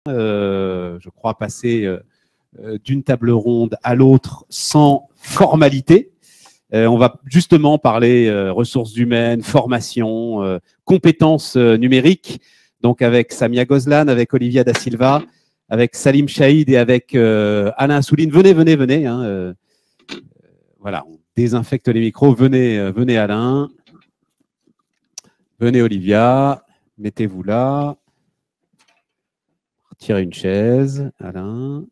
je crois, passer d'une table ronde à l'autre sans formalité. On va justement parler ressources humaines, formation, compétences numériques, donc avec Samia Gozlan, avec Olivia Da Silva, avec Salim Chahid et avec Alain Assouline. Venez. Hein, voilà, on désinfecte les micros. Venez Alain. Venez Olivia. Mettez-vous là. Retirez une chaise, Alain.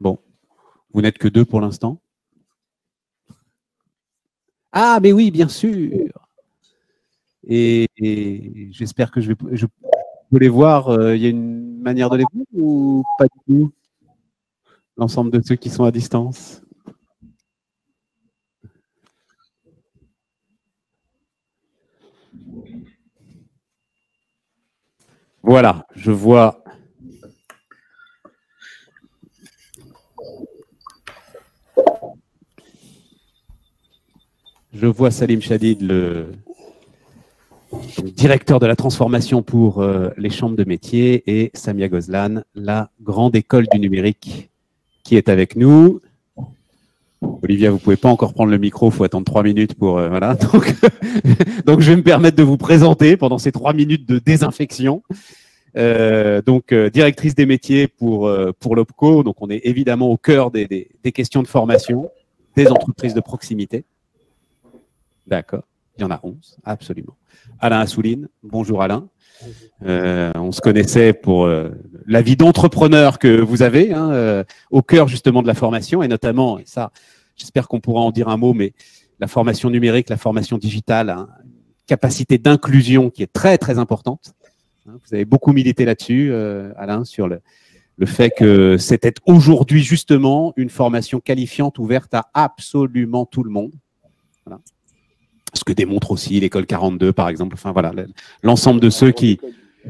Bon, vous n'êtes que deux pour l'instant. Ah, mais oui, bien sûr. Et j'espère que je peux les voir. Il y a une manière de les voir ou pas du tout? L'ensemble de ceux qui sont à distance. Voilà, je vois. Je vois Salim Chahid, le directeur de la transformation pour les chambres de métier, et Samia Gozlan, la grande école du numérique, qui est avec nous. Olivia, vous ne pouvez pas encore prendre le micro, il faut attendre 3 minutes pour… voilà. Donc, je vais me permettre de vous présenter pendant ces 3 minutes de désinfection. Directrice des métiers pour l'OPCO. Donc, on est évidemment au cœur des questions de formation des entreprises de proximité. D'accord. Il y en a 11, absolument. Alain Assouline. Bonjour Alain. On se connaissait pour la vie d'entrepreneur que vous avez, hein, au cœur justement de la formation, et notamment, et ça, j'espère qu'on pourra en dire un mot, mais la formation numérique, la formation digitale, hein, capacité d'inclusion qui est très, très importante. Vous avez beaucoup milité là-dessus, Alain, sur le fait que c'était aujourd'hui justement une formation qualifiante ouverte à absolument tout le monde. Voilà. Ce que démontre aussi l'école 42, par exemple. Enfin, voilà, l'ensemble de ceux qui…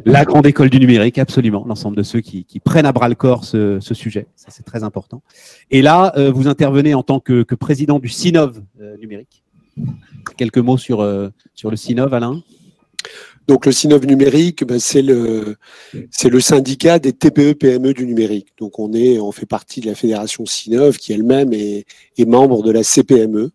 La grande école du numérique, absolument. L'ensemble de ceux qui prennent à bras-le-corps ce sujet. Ça, c'est très important. Et là, vous intervenez en tant que président du CINOV numérique. Quelques mots sur le CINOV, Alain? Donc, le CINOV numérique, ben, c'est le syndicat des TPE-PME du numérique. Donc, on fait partie de la fédération CINOV qui elle-même est membre de la CPME.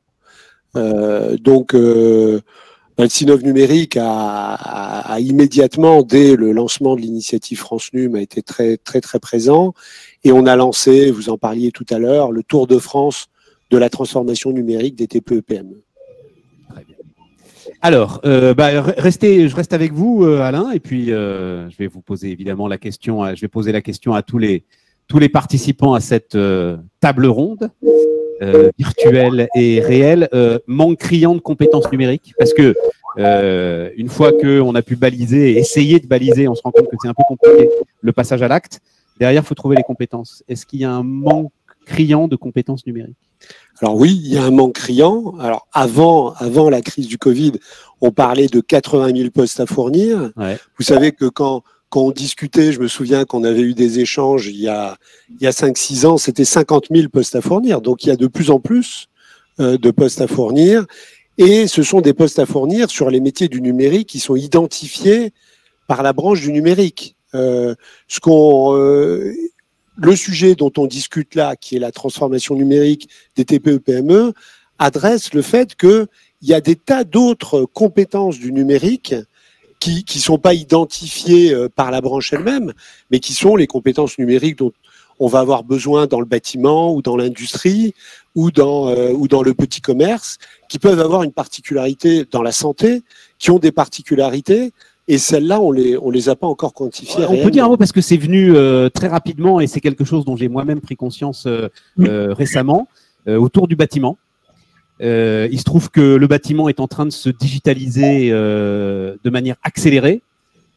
Le CINOV numérique a immédiatement, dès le lancement de l'initiative France Num, a été très, très, très présent. Et on a lancé, vous en parliez tout à l'heure, le Tour de France de la transformation numérique des TPE-PME. Très bien. Alors, je reste avec vous, Alain, et puis je vais vous poser évidemment la question. Je vais poser la question à tous les participants à cette table ronde. Virtuel et réel, manque criant de compétences numériques, parce que une fois qu'on a pu baliser, essayer de baliser, on se rend compte que c'est un peu compliqué, le passage à l'acte. Derrière, il faut trouver les compétences. Est-ce qu'il y a un manque criant de compétences numériques? Alors oui, il y a un manque criant. Alors avant la crise du Covid, on parlait de 80 000 postes à fournir. Ouais. Vous savez que quand on discutait, je me souviens qu'on avait eu des échanges il y a 5-6 ans, c'était 50 000 postes à fournir. Donc, il y a de plus en plus de postes à fournir. Et ce sont des postes à fournir sur les métiers du numérique qui sont identifiés par la branche du numérique. Le sujet dont on discute là, qui est la transformation numérique des TPE-PME, adresse le fait qu'il y a des tas d'autres compétences du numérique qui sont pas identifiées par la branche elle-même, mais qui sont les compétences numériques dont on va avoir besoin dans le bâtiment ou dans l'industrie ou dans le petit commerce, qui peuvent avoir une particularité dans la santé, qui ont des particularités, et celles-là, on les a pas encore quantifiées. On peut dire un mot parce que c'est venu très rapidement, et c'est quelque chose dont j'ai moi-même pris conscience récemment, autour du bâtiment. Il se trouve que le bâtiment est en train de se digitaliser de manière accélérée.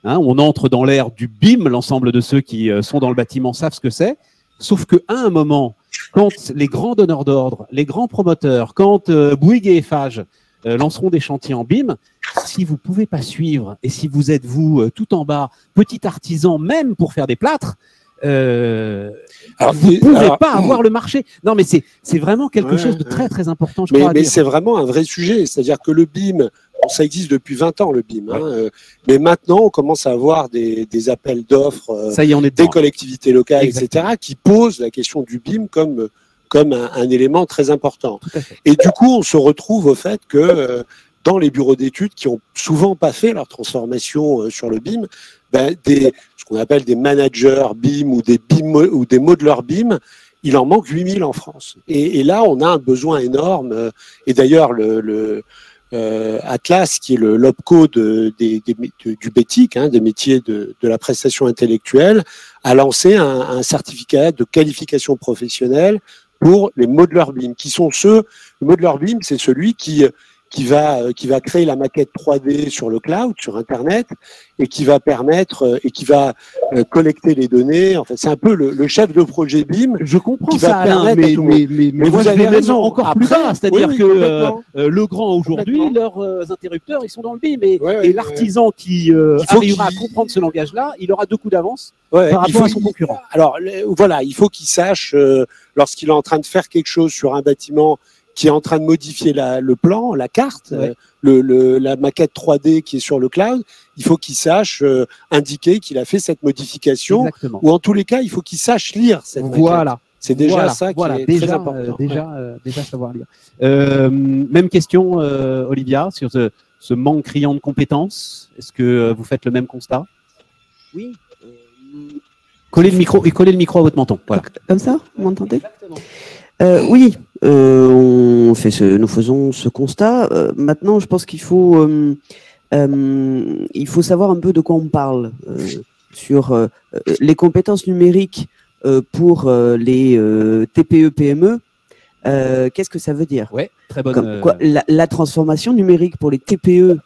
Hein, on entre dans l'ère du BIM, l'ensemble de ceux qui sont dans le bâtiment savent ce que c'est. Sauf qu'à un moment, quand les grands donneurs d'ordre, les grands promoteurs, quand Bouygues et Eiffage lanceront des chantiers en BIM, si vous ne pouvez pas suivre et si vous êtes, vous, tout en bas, petit artisan, même pour faire des plâtres, vous ne pouvez pas avoir le marché. Non, mais c'est vraiment quelque chose de très, très important, je crois. Mais c'est vraiment un vrai sujet. C'est-à-dire que le BIM, ça existe depuis 20 ans, le BIM. Hein, mais maintenant, on commence à avoir des appels d'offres des collectivités locales, etc., qui posent la question du BIM comme un élément très important. Et du coup, on se retrouve au fait que dans les bureaux d'études qui ont souvent pas fait leur transformation sur le BIM, ce qu'on appelle des managers BIM ou des modeleurs BIM, il en manque 8000 en France. Et là, on a un besoin énorme. Et d'ailleurs, Atlas, qui est l'OPCO du BETIC, des métiers de la prestation intellectuelle, a lancé un certificat de qualification professionnelle pour les modeleurs BIM, qui sont le modeleur BIM, c'est celui qui va créer la maquette 3D sur le cloud, sur Internet, et qui va permettre, et qui va collecter les données. Enfin, c'est un peu le chef de projet BIM. Je comprends ça, Alain, mais vous avez raison encore plus bas. C'est-à-dire que le grand aujourd'hui, leurs interrupteurs, ils sont dans le BIM. Et l'artisan qui arrivera à comprendre ce langage-là, il aura 2 coups d'avance par rapport à son concurrent. Alors, voilà, il faut qu'il sache, lorsqu'il est en train de faire quelque chose sur un bâtiment, qui est en train de modifier le plan, la carte, la maquette 3D qui est sur le cloud, il faut qu'il sache indiquer qu'il a fait cette modification. Exactement. Ou en tous les cas, il faut qu'il sache lire cette maquette. C'est déjà ça qui est très important. Déjà savoir lire. Même question, Olivia, sur ce manque criant de compétences. Est-ce que vous faites le même constat? Oui. Collez le micro à votre menton. Voilà. Comme ça, vous m'entendez? Oui, nous faisons ce constat. Maintenant, je pense qu'il faut savoir un peu de quoi on parle sur les compétences numériques pour les TPE-PME. Qu'est-ce que ça veut dire? Ouais, très bonne. La transformation numérique pour les TPE,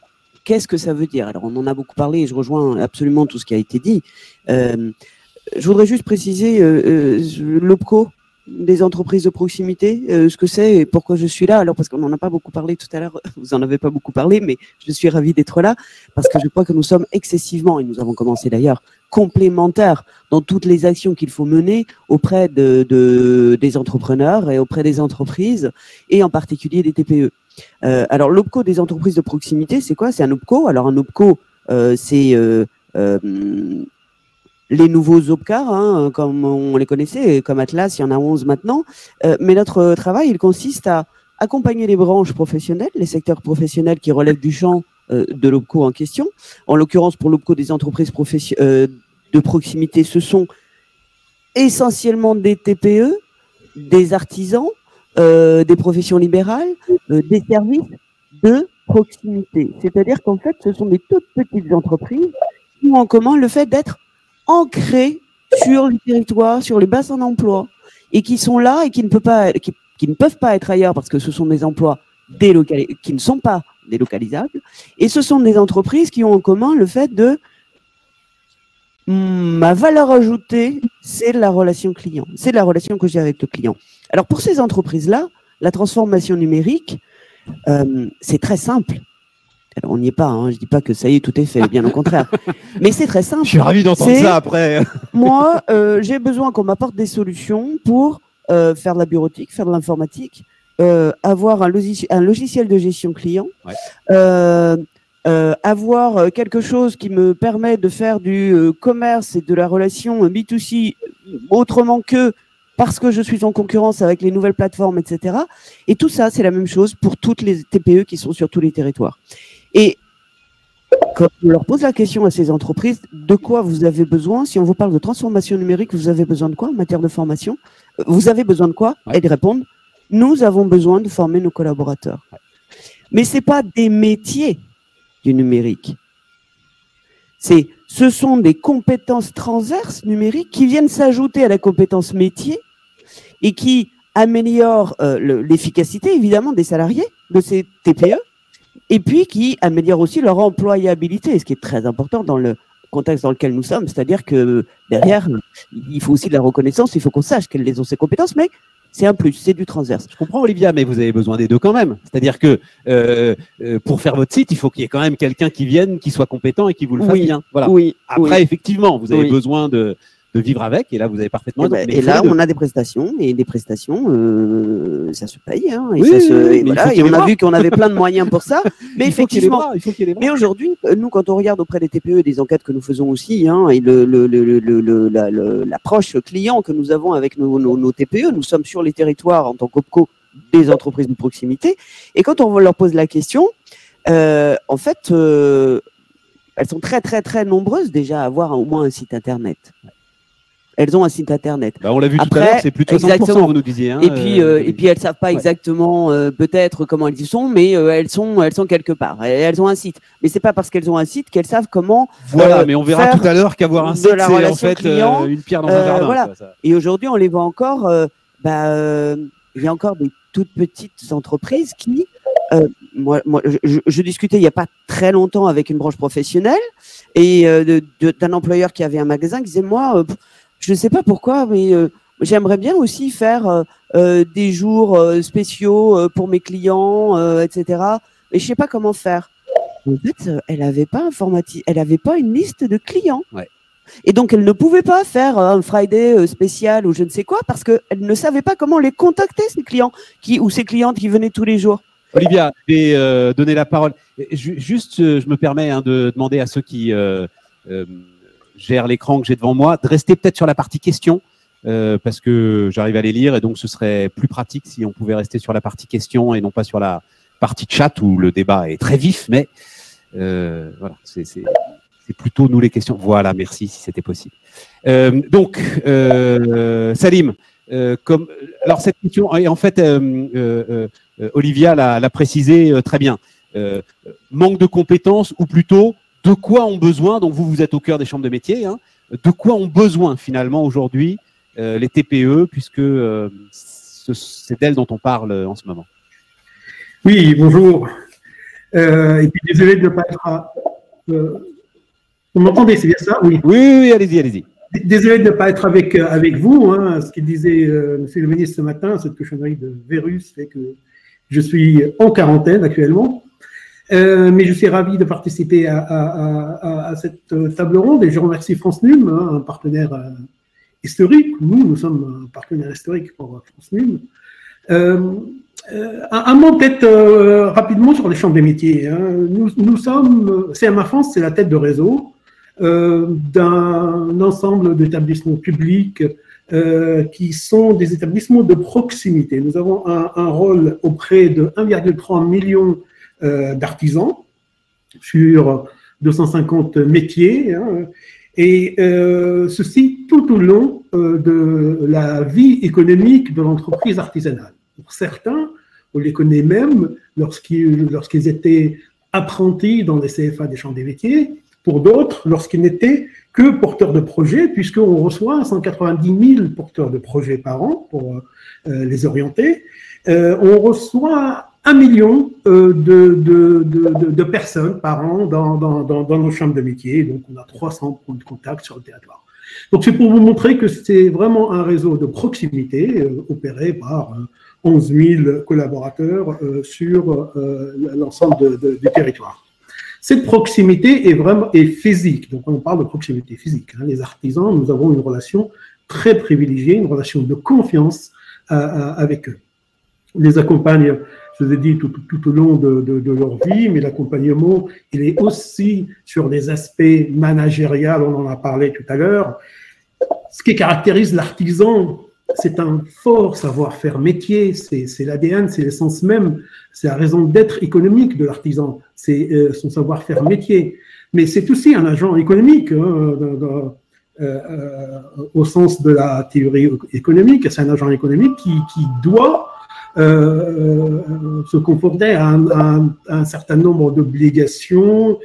qu'est-ce que ça veut dire? Alors, on en a beaucoup parlé et je rejoins absolument tout ce qui a été dit. Je voudrais juste préciser l'OPCO des entreprises de proximité, ce que c'est et pourquoi je suis là. Alors, parce qu'on n'en a pas beaucoup parlé tout à l'heure, vous n'en avez pas beaucoup parlé, mais je suis ravi d'être là parce que je crois que nous sommes excessivement, et nous avons commencé d'ailleurs, complémentaires dans toutes les actions qu'il faut mener auprès des entrepreneurs et auprès des entreprises et en particulier des TPE. Alors, l'OPCO des entreprises de proximité, c'est quoi? C'est un OPCO. Alors, un OPCO, c'est les nouveaux OPCAR, comme on les connaissait, comme Atlas, il y en a 11 maintenant. Mais notre travail, il consiste à accompagner les branches professionnelles, les secteurs professionnels qui relèvent du champ de l'OPCO en question. En l'occurrence, pour l'OPCO des entreprises de proximité, ce sont essentiellement des TPE, des artisans, des professions libérales, des services de proximité. C'est-à-dire qu'en fait, ce sont des toutes petites entreprises qui ont en commun le fait d'être ancrés sur le territoire, sur les bassins d'emploi, et qui sont là et qui ne peuvent pas être ailleurs parce que ce sont des emplois qui ne sont pas délocalisables. Et ce sont des entreprises qui ont en commun le fait de ma valeur ajoutée, c'est la relation client, c'est la relation que j'ai avec le client. Alors pour ces entreprises-là, la transformation numérique, c'est très simple. Alors, on n'y est pas, je ne dis pas que ça y est, tout est fait, bien au contraire. Mais c'est très simple. Je suis ravi d'entendre ça après. Moi, j'ai besoin qu'on m'apporte des solutions pour faire de la bureautique, faire de l'informatique, avoir un logiciel de gestion client, avoir quelque chose qui me permet de faire du commerce et de la relation B2C autrement que parce que je suis en concurrence avec les nouvelles plateformes, etc. Et tout ça, c'est la même chose pour toutes les TPE qui sont sur tous les territoires. Et quand on leur pose la question à ces entreprises, de quoi vous avez besoin? Si on vous parle de transformation numérique, vous avez besoin de quoi en matière de formation? Vous avez besoin de quoi? Et de répondre, nous avons besoin de former nos collaborateurs. Mais ce n'est pas des métiers du numérique. Ce sont des compétences transverses numériques qui viennent s'ajouter à la compétence métier et qui améliorent l'efficacité, évidemment, des salariés de ces TPE, et puis qui améliorent aussi leur employabilité, ce qui est très important dans le contexte dans lequel nous sommes, c'est-à-dire que derrière, il faut aussi de la reconnaissance, il faut qu'on sache quelles ont ces compétences, mais c'est un plus, c'est du transverse. Je comprends, Olivia, mais vous avez besoin des deux quand même. C'est-à-dire que pour faire votre site, il faut qu'il y ait quand même quelqu'un qui vienne, qui soit compétent et qui vous le fasse bien. Voilà. Oui, après, effectivement, vous avez besoin vivre avec. Et là, vous avez parfaitement. Et là, on a des prestations, et des prestations, ça se paye. Hein, et, Oui, voilà, et on a vu qu'on avait plein de moyens pour ça. Mais effectivement, il faut qu'il y ait les bras. mais aujourd'hui, nous, quand on regarde auprès des TPE, des enquêtes que nous faisons aussi, hein, et l'approche client que nous avons avec nos TPE, nous sommes sur les territoires en tant qu'OPCO des entreprises de proximité. Et quand on leur pose la question, en fait, elles sont très, très, très nombreuses déjà à avoir au moins un site Internet. Elles ont un site Internet. Bah, on l'a vu tout à l'heure, c'est plus de 60%, vous nous disiez. Hein, et puis elles ne savent pas exactement peut-être comment elles y sont, mais elles sont quelque part. Elles ont un site. Mais ce n'est pas parce qu'elles ont un site qu'elles savent comment. Voilà, mais on verra tout à l'heure qu'avoir un site, c'est en fait client, une pierre dans un jardin. Voilà. Quoi, ça. Et aujourd'hui, on les voit encore. Il y a encore des toutes petites entreprises qui. Moi, je discutais il n'y a pas très longtemps avec une branche professionnelle et d'un employeur qui avait un magasin qui disait moi, je ne sais pas pourquoi, mais j'aimerais bien aussi faire des jours spéciaux pour mes clients, etc. Mais je ne sais pas comment faire. En fait, elle n'avait pas elle n'avait pas une liste de clients. Ouais. Et donc, elle ne pouvait pas faire un Friday spécial ou je ne sais quoi parce qu'elle ne savait pas comment les contacter, ces clients ou ces clientes qui venaient tous les jours. Olivia, je vais donner la parole. Juste, je me permets de demander à ceux qui gèrent l'écran que j'ai devant moi de rester peut-être sur la partie questions parce que j'arrive à les lire et donc ce serait plus pratique si on pouvait rester sur la partie questions et non pas sur la partie chat où le débat est très vif, mais voilà, c'est plutôt nous les questions. Voilà, merci si c'était possible. Donc, Salim, alors cette question, et en fait, Olivia l'a précisé très bien. Manque de compétences ou plutôt de quoi ont besoin, donc vous êtes au cœur des chambres de métiers, hein, de quoi ont besoin finalement aujourd'hui les TPE puisque c'est d'elles dont on parle en ce moment. Oui, bonjour. Et puis désolé de ne pas être... vous m'entendez, c'est bien ça? Oui, oui, allez-y. Désolé de ne pas être avec vous. Hein. Ce qu'il disait Monsieur le ministre ce matin, cette cochonnerie de virus fait que je suis en quarantaine actuellement. Mais je suis ravi de participer à cette table ronde et je remercie France Num, hein, un partenaire historique. Nous sommes un partenaire historique pour France Num. Un mot peut-être rapidement sur les chambres des métiers. Hein. Nous sommes, CMA France, c'est la tête de réseau d'un ensemble d'établissements publics qui sont des établissements de proximité. Nous avons un rôle auprès de 1,3 million d'artisans sur 250 métiers, hein, et ceci tout au long de la vie économique de l'entreprise artisanale. Pour certains, on les connaît même lorsqu'ils étaient apprentis dans les CFA des chambres des métiers. Pour d'autres, lorsqu'ils n'étaient que porteurs de projets, puisqu'on reçoit 190 000 porteurs de projets par an pour les orienter. On reçoit 1 million de personnes par an dans nos chambres de métiers. Donc, on a 300 points de contact sur le territoire. Donc, c'est pour vous montrer que c'est vraiment un réseau de proximité opéré par 11 000 collaborateurs sur l'ensemble du territoire. Cette proximité est physique, donc on parle de proximité physique. Hein. Les artisans, nous avons une relation très privilégiée, une relation de confiance avec eux. On les accompagne, je vous ai dit, tout au long de leur vie, mais l'accompagnement, il est aussi sur des aspects managériels, on en a parlé tout à l'heure. Ce qui caractérise l'artisan, c'est un fort savoir-faire métier, c'est l'ADN, c'est l'essence même, c'est la raison d'être économique de l'artisan, c'est son savoir-faire métier. Mais c'est aussi un agent économique, hein, au sens de la théorie économique, c'est un agent économique qui doit se conformer à un certain nombre d'obligations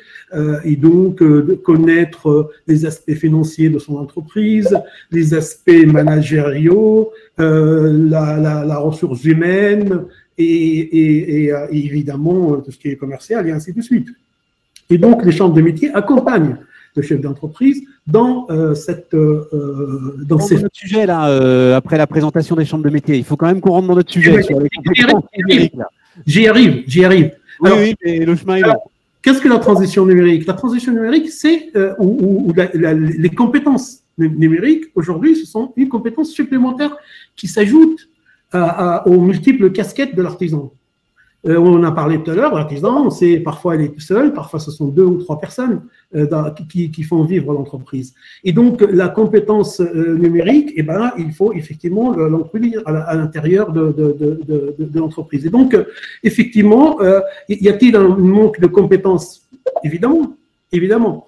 et donc de connaître les aspects financiers de son entreprise, les aspects managériaux, la ressource humaine et évidemment tout ce qui est commercial et ainsi de suite. Et donc les chambres de métiers accompagnent le chef d'entreprise dans notre sujet là, après la présentation des chambres de métiers. Il faut quand même qu'on rentre dans notre sujet. Sur les j'y arrive. Alors, oui, mais le chemin est long. Qu'est-ce que la transition numérique? La transition numérique, c'est les compétences numériques, aujourd'hui, ce sont une compétence supplémentaire qui s'ajoute aux multiples casquettes de l'artisan. On en a parlé tout à l'heure, l'artisan, on sait, parfois il est tout seul, parfois ce sont 2 ou 3 personnes qui font vivre l'entreprise. Et donc, la compétence numérique, eh ben, il faut effectivement l'introduire à l'intérieur de l'entreprise. Et donc, effectivement, y a-t-il un manque de compétences? Évidemment, évidemment.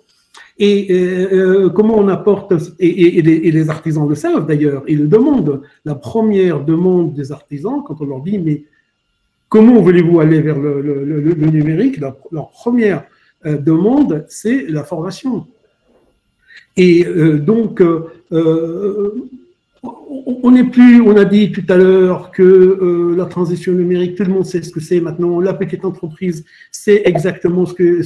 Et comment on apporte, et les artisans le savent d'ailleurs, ils le demandent. La première demande des artisans, quand on leur dit, mais comment voulez-vous aller vers le numérique? Leur première demande, c'est la formation. Et donc, on n'est plus, on a dit tout à l'heure que la transition numérique, tout le monde sait ce que c'est maintenant. La petite entreprise sait exactement ce que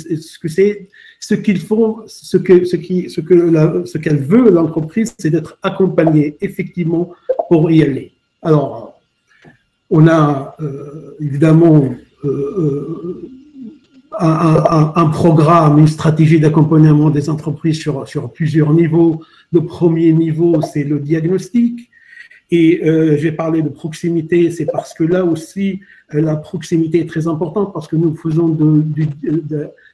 c'est. Ce qu'il faut, ce qu'elle veut, l'entreprise, c'est d'être accompagnée effectivement pour y aller. Alors, on a évidemment un programme, une stratégie d'accompagnement des entreprises sur plusieurs niveaux. Le premier niveau, c'est le diagnostic. Et j'ai parlé de proximité, c'est parce que là aussi, la proximité est très importante parce que nous faisons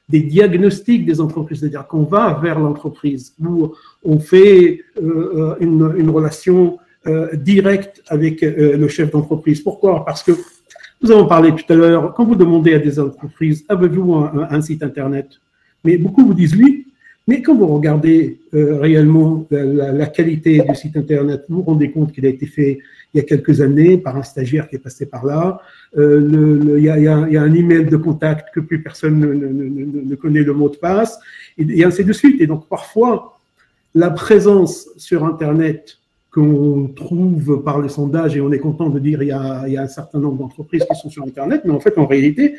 des diagnostics des entreprises, c'est-à-dire qu'on va vers l'entreprise, où on fait une relation directe avec le chef d'entreprise. Pourquoi? Parce que nous avons parlé tout à l'heure, quand vous demandez à des entreprises, avez-vous un site Internet? Mais beaucoup vous disent oui. Mais quand vous regardez réellement la qualité du site Internet, vous vous rendez compte qu'il a été fait il y a quelques années par un stagiaire qui est passé par là. Il y a un email de contact que plus personne ne connaît le mot de passe, et ainsi de suite. Et donc parfois, la présence sur Internet qu'on trouve par les sondages, et on est content de dire il y a un certain nombre d'entreprises qui sont sur Internet, mais en fait, en réalité,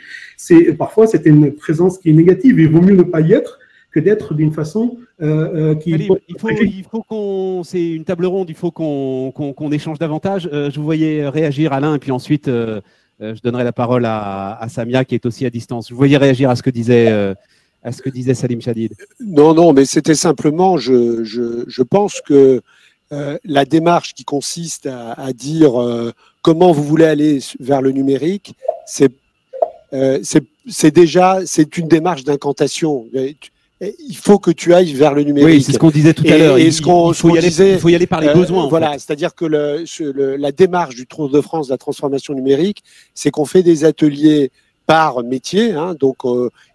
parfois, c'est une présence qui est négative. Il vaut mieux ne pas y être que d'être d'une façon qui… Allez, il faut qu'on… C'est une table ronde, il faut qu'on échange davantage. Je vous voyais réagir, Alain, et puis ensuite, je donnerai la parole à Samia, qui est aussi à distance. Je vous voyais réagir à ce que disait Salim Chadid. Non, mais c'était simplement, je pense que la démarche qui consiste à dire comment vous voulez aller vers le numérique, c'est une démarche d'incantation. Il faut que tu ailles vers le numérique. Oui, c'est ce qu'on disait tout à l'heure. Il faut y aller par les besoins. Voilà, c'est-à-dire que la démarche du Tour de France de la transformation numérique, c'est qu'on fait des ateliers par métier. Hein, donc,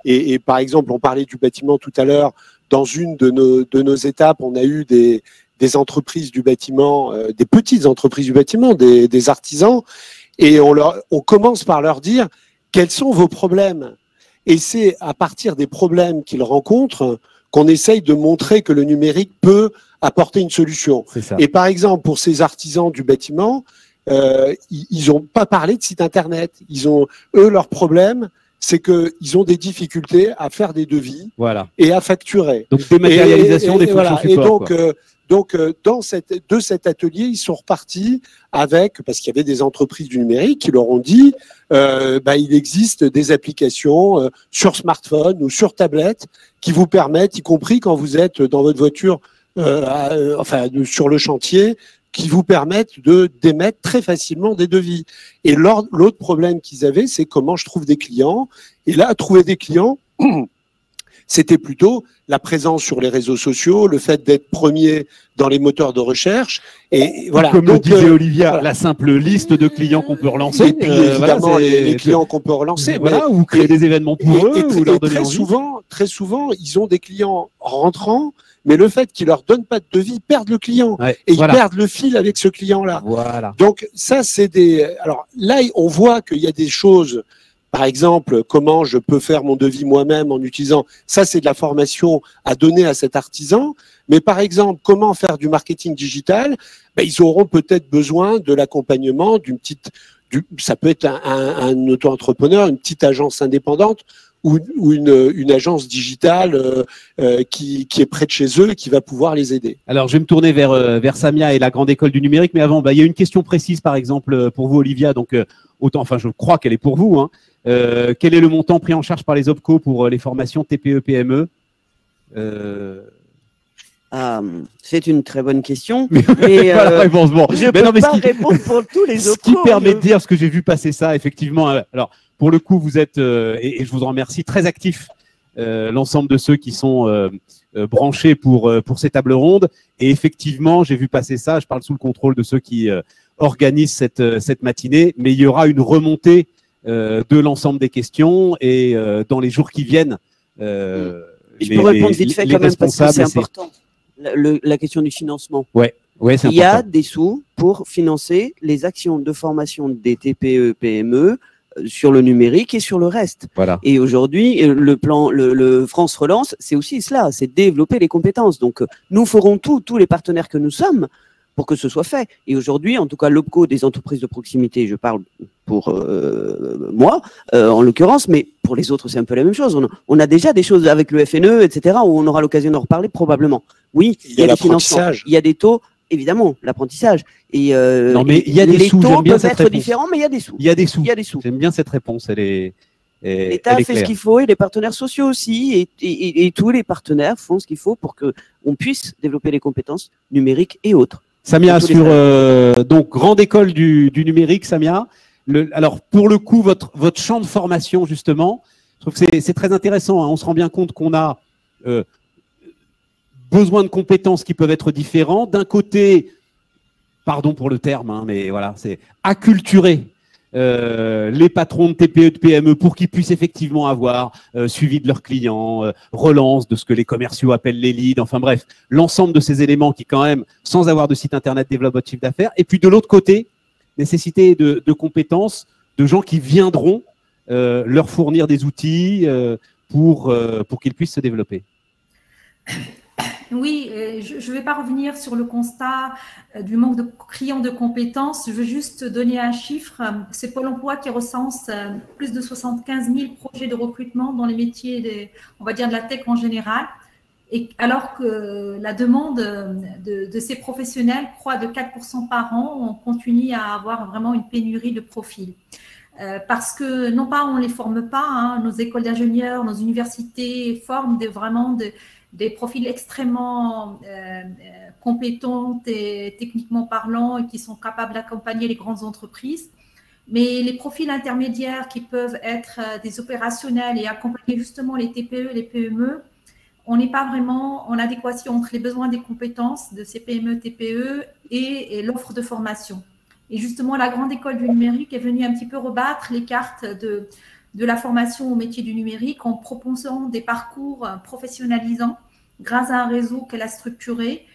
et par exemple, on parlait du bâtiment tout à l'heure. Dans une de nos étapes, on a eu des entreprises du bâtiment, des petites entreprises du bâtiment, des artisans, et on commence par leur dire quels sont vos problèmes. Et c'est à partir des problèmes qu'ils rencontrent qu'on essaye de montrer que le numérique peut apporter une solution. Et par exemple, pour ces artisans du bâtiment, ils n'ont pas parlé de site Internet. Eux, leur problème, c'est qu'ils ont des difficultés à faire des devis et à facturer. Donc, dématérialisation des fonctions support. Et donc, de cet atelier, ils sont repartis avec, parce qu'il y avait des entreprises du numérique qui leur ont dit, il existe des applications sur smartphone ou sur tablette qui vous permettent, y compris quand vous êtes dans votre voiture, sur le chantier, qui vous permettent d'émettre très facilement des devis. Et l'autre problème qu'ils avaient, c'est comment je trouve des clients. Et là, trouver des clients, c'était plutôt la présence sur les réseaux sociaux, le fait d'être premier dans les moteurs de recherche. Et voilà. Comme le disait Olivia, la simple liste de clients qu'on peut relancer. Et puis évidemment, les clients qu'on peut relancer. Ou créer des événements pour eux. Ou leur donner très souvent, ils ont des clients rentrants, mais le fait qu'ils leur donnent pas de devis, ils perdent le client. Ils perdent le fil avec ce client-là. Donc ça, c'est Alors là, on voit qu'il y a des choses. Par exemple, comment je peux faire mon devis moi-même en utilisant… Ça, c'est de la formation à donner à cet artisan. Mais par exemple, comment faire du marketing digital ? Ils auront peut-être besoin de l'accompagnement ça peut être un auto-entrepreneur, une petite agence indépendante ou une agence digitale qui est près de chez eux et qui va pouvoir les aider. Alors, je vais me tourner vers Samia et la Grande École du Numérique. Mais avant, il y a une question précise, par exemple, pour vous, Olivia. Donc, je crois qu'elle est pour vous. Hein. Quel est le montant pris en charge par les OPCO pour les formations TPE-PME? C'est une très bonne question. Mais pas la réponse. Bon. Je ne peux pas répondre pour tous les OPCO. Ce qui permet de dire, ce que j'ai vu passer ça, effectivement. Alors, pour le coup, vous êtes, et je vous en remercie, très actifs, l'ensemble de ceux qui sont branchés pour ces tables rondes. Et effectivement, j'ai vu passer ça. Je parle sous le contrôle de ceux qui organisent cette matinée. Mais il y aura une remontée de l'ensemble des questions. Et dans les jours qui viennent, je peux répondre vite fait quand même parce que c'est important. La question du financement. Ouais, c'est important. Il y a des sous pour financer les actions de formation des TPE, PME sur le numérique et sur le reste. Voilà. Et aujourd'hui, le France Relance, c'est aussi cela, c'est développer les compétences. Donc, nous ferons tous les partenaires que nous sommes pour que ce soit fait. Et aujourd'hui, en tout cas, l'OPCO des entreprises de proximité, je parle pour moi, en l'occurrence, mais pour les autres, c'est un peu la même chose. On a déjà des choses avec le FNE, etc., où on aura l'occasion d'en reparler probablement. Oui, il y a des financements, il y a des taux, évidemment, l'apprentissage. Et non, mais il y a des les sous, taux peuvent être différents, mais il y a des sous. Il y a des sous. Il y a des sous. J'aime bien cette réponse, l'État fait ce qu'il faut et les partenaires sociaux aussi, et tous les partenaires font ce qu'il faut pour qu'on puisse développer les compétences numériques et autres. Samia, sur donc grande école du numérique, Samia. Alors pour le coup, votre champ de formation justement, je trouve que c'est très intéressant. Hein. On se rend bien compte qu'on a besoin de compétences qui peuvent être différentes. D'un côté, pardon pour le terme, hein, mais voilà, c'est acculturer les patrons de TPE, de PME pour qu'ils puissent effectivement avoir suivi de leurs clients, relance de ce que les commerciaux appellent les leads, enfin bref, l'ensemble de ces éléments qui quand même, sans avoir de site internet, développent votre chiffre d'affaires. Et puis de l'autre côté, nécessité de compétences de gens qui viendront leur fournir des outils pour qu'ils puissent se développer. Oui, je ne vais pas revenir sur le constat du manque de criant de compétences. Je veux juste donner un chiffre. C'est Pôle emploi qui recense plus de 75 000 projets de recrutement dans les métiers, on va dire, de la tech en général. Et alors que la demande de ces professionnels croît de 4% par an, on continue à avoir vraiment une pénurie de profils. Parce que non pas on ne les forme pas, hein, nos écoles d'ingénieurs, nos universités forment vraiment des profils extrêmement compétents et techniquement parlant et qui sont capables d'accompagner les grandes entreprises. Mais les profils intermédiaires qui peuvent être des opérationnels et accompagner justement les TPE et les PME, on n'est pas vraiment en adéquation entre les besoins des compétences de ces PME, TPE et l'offre de formation. Et justement, la grande école du numérique est venue un petit peu rebattre les cartes de la formation au métier du numérique en proposant des parcours professionnalisants grâce à un réseau qu'elle a structuré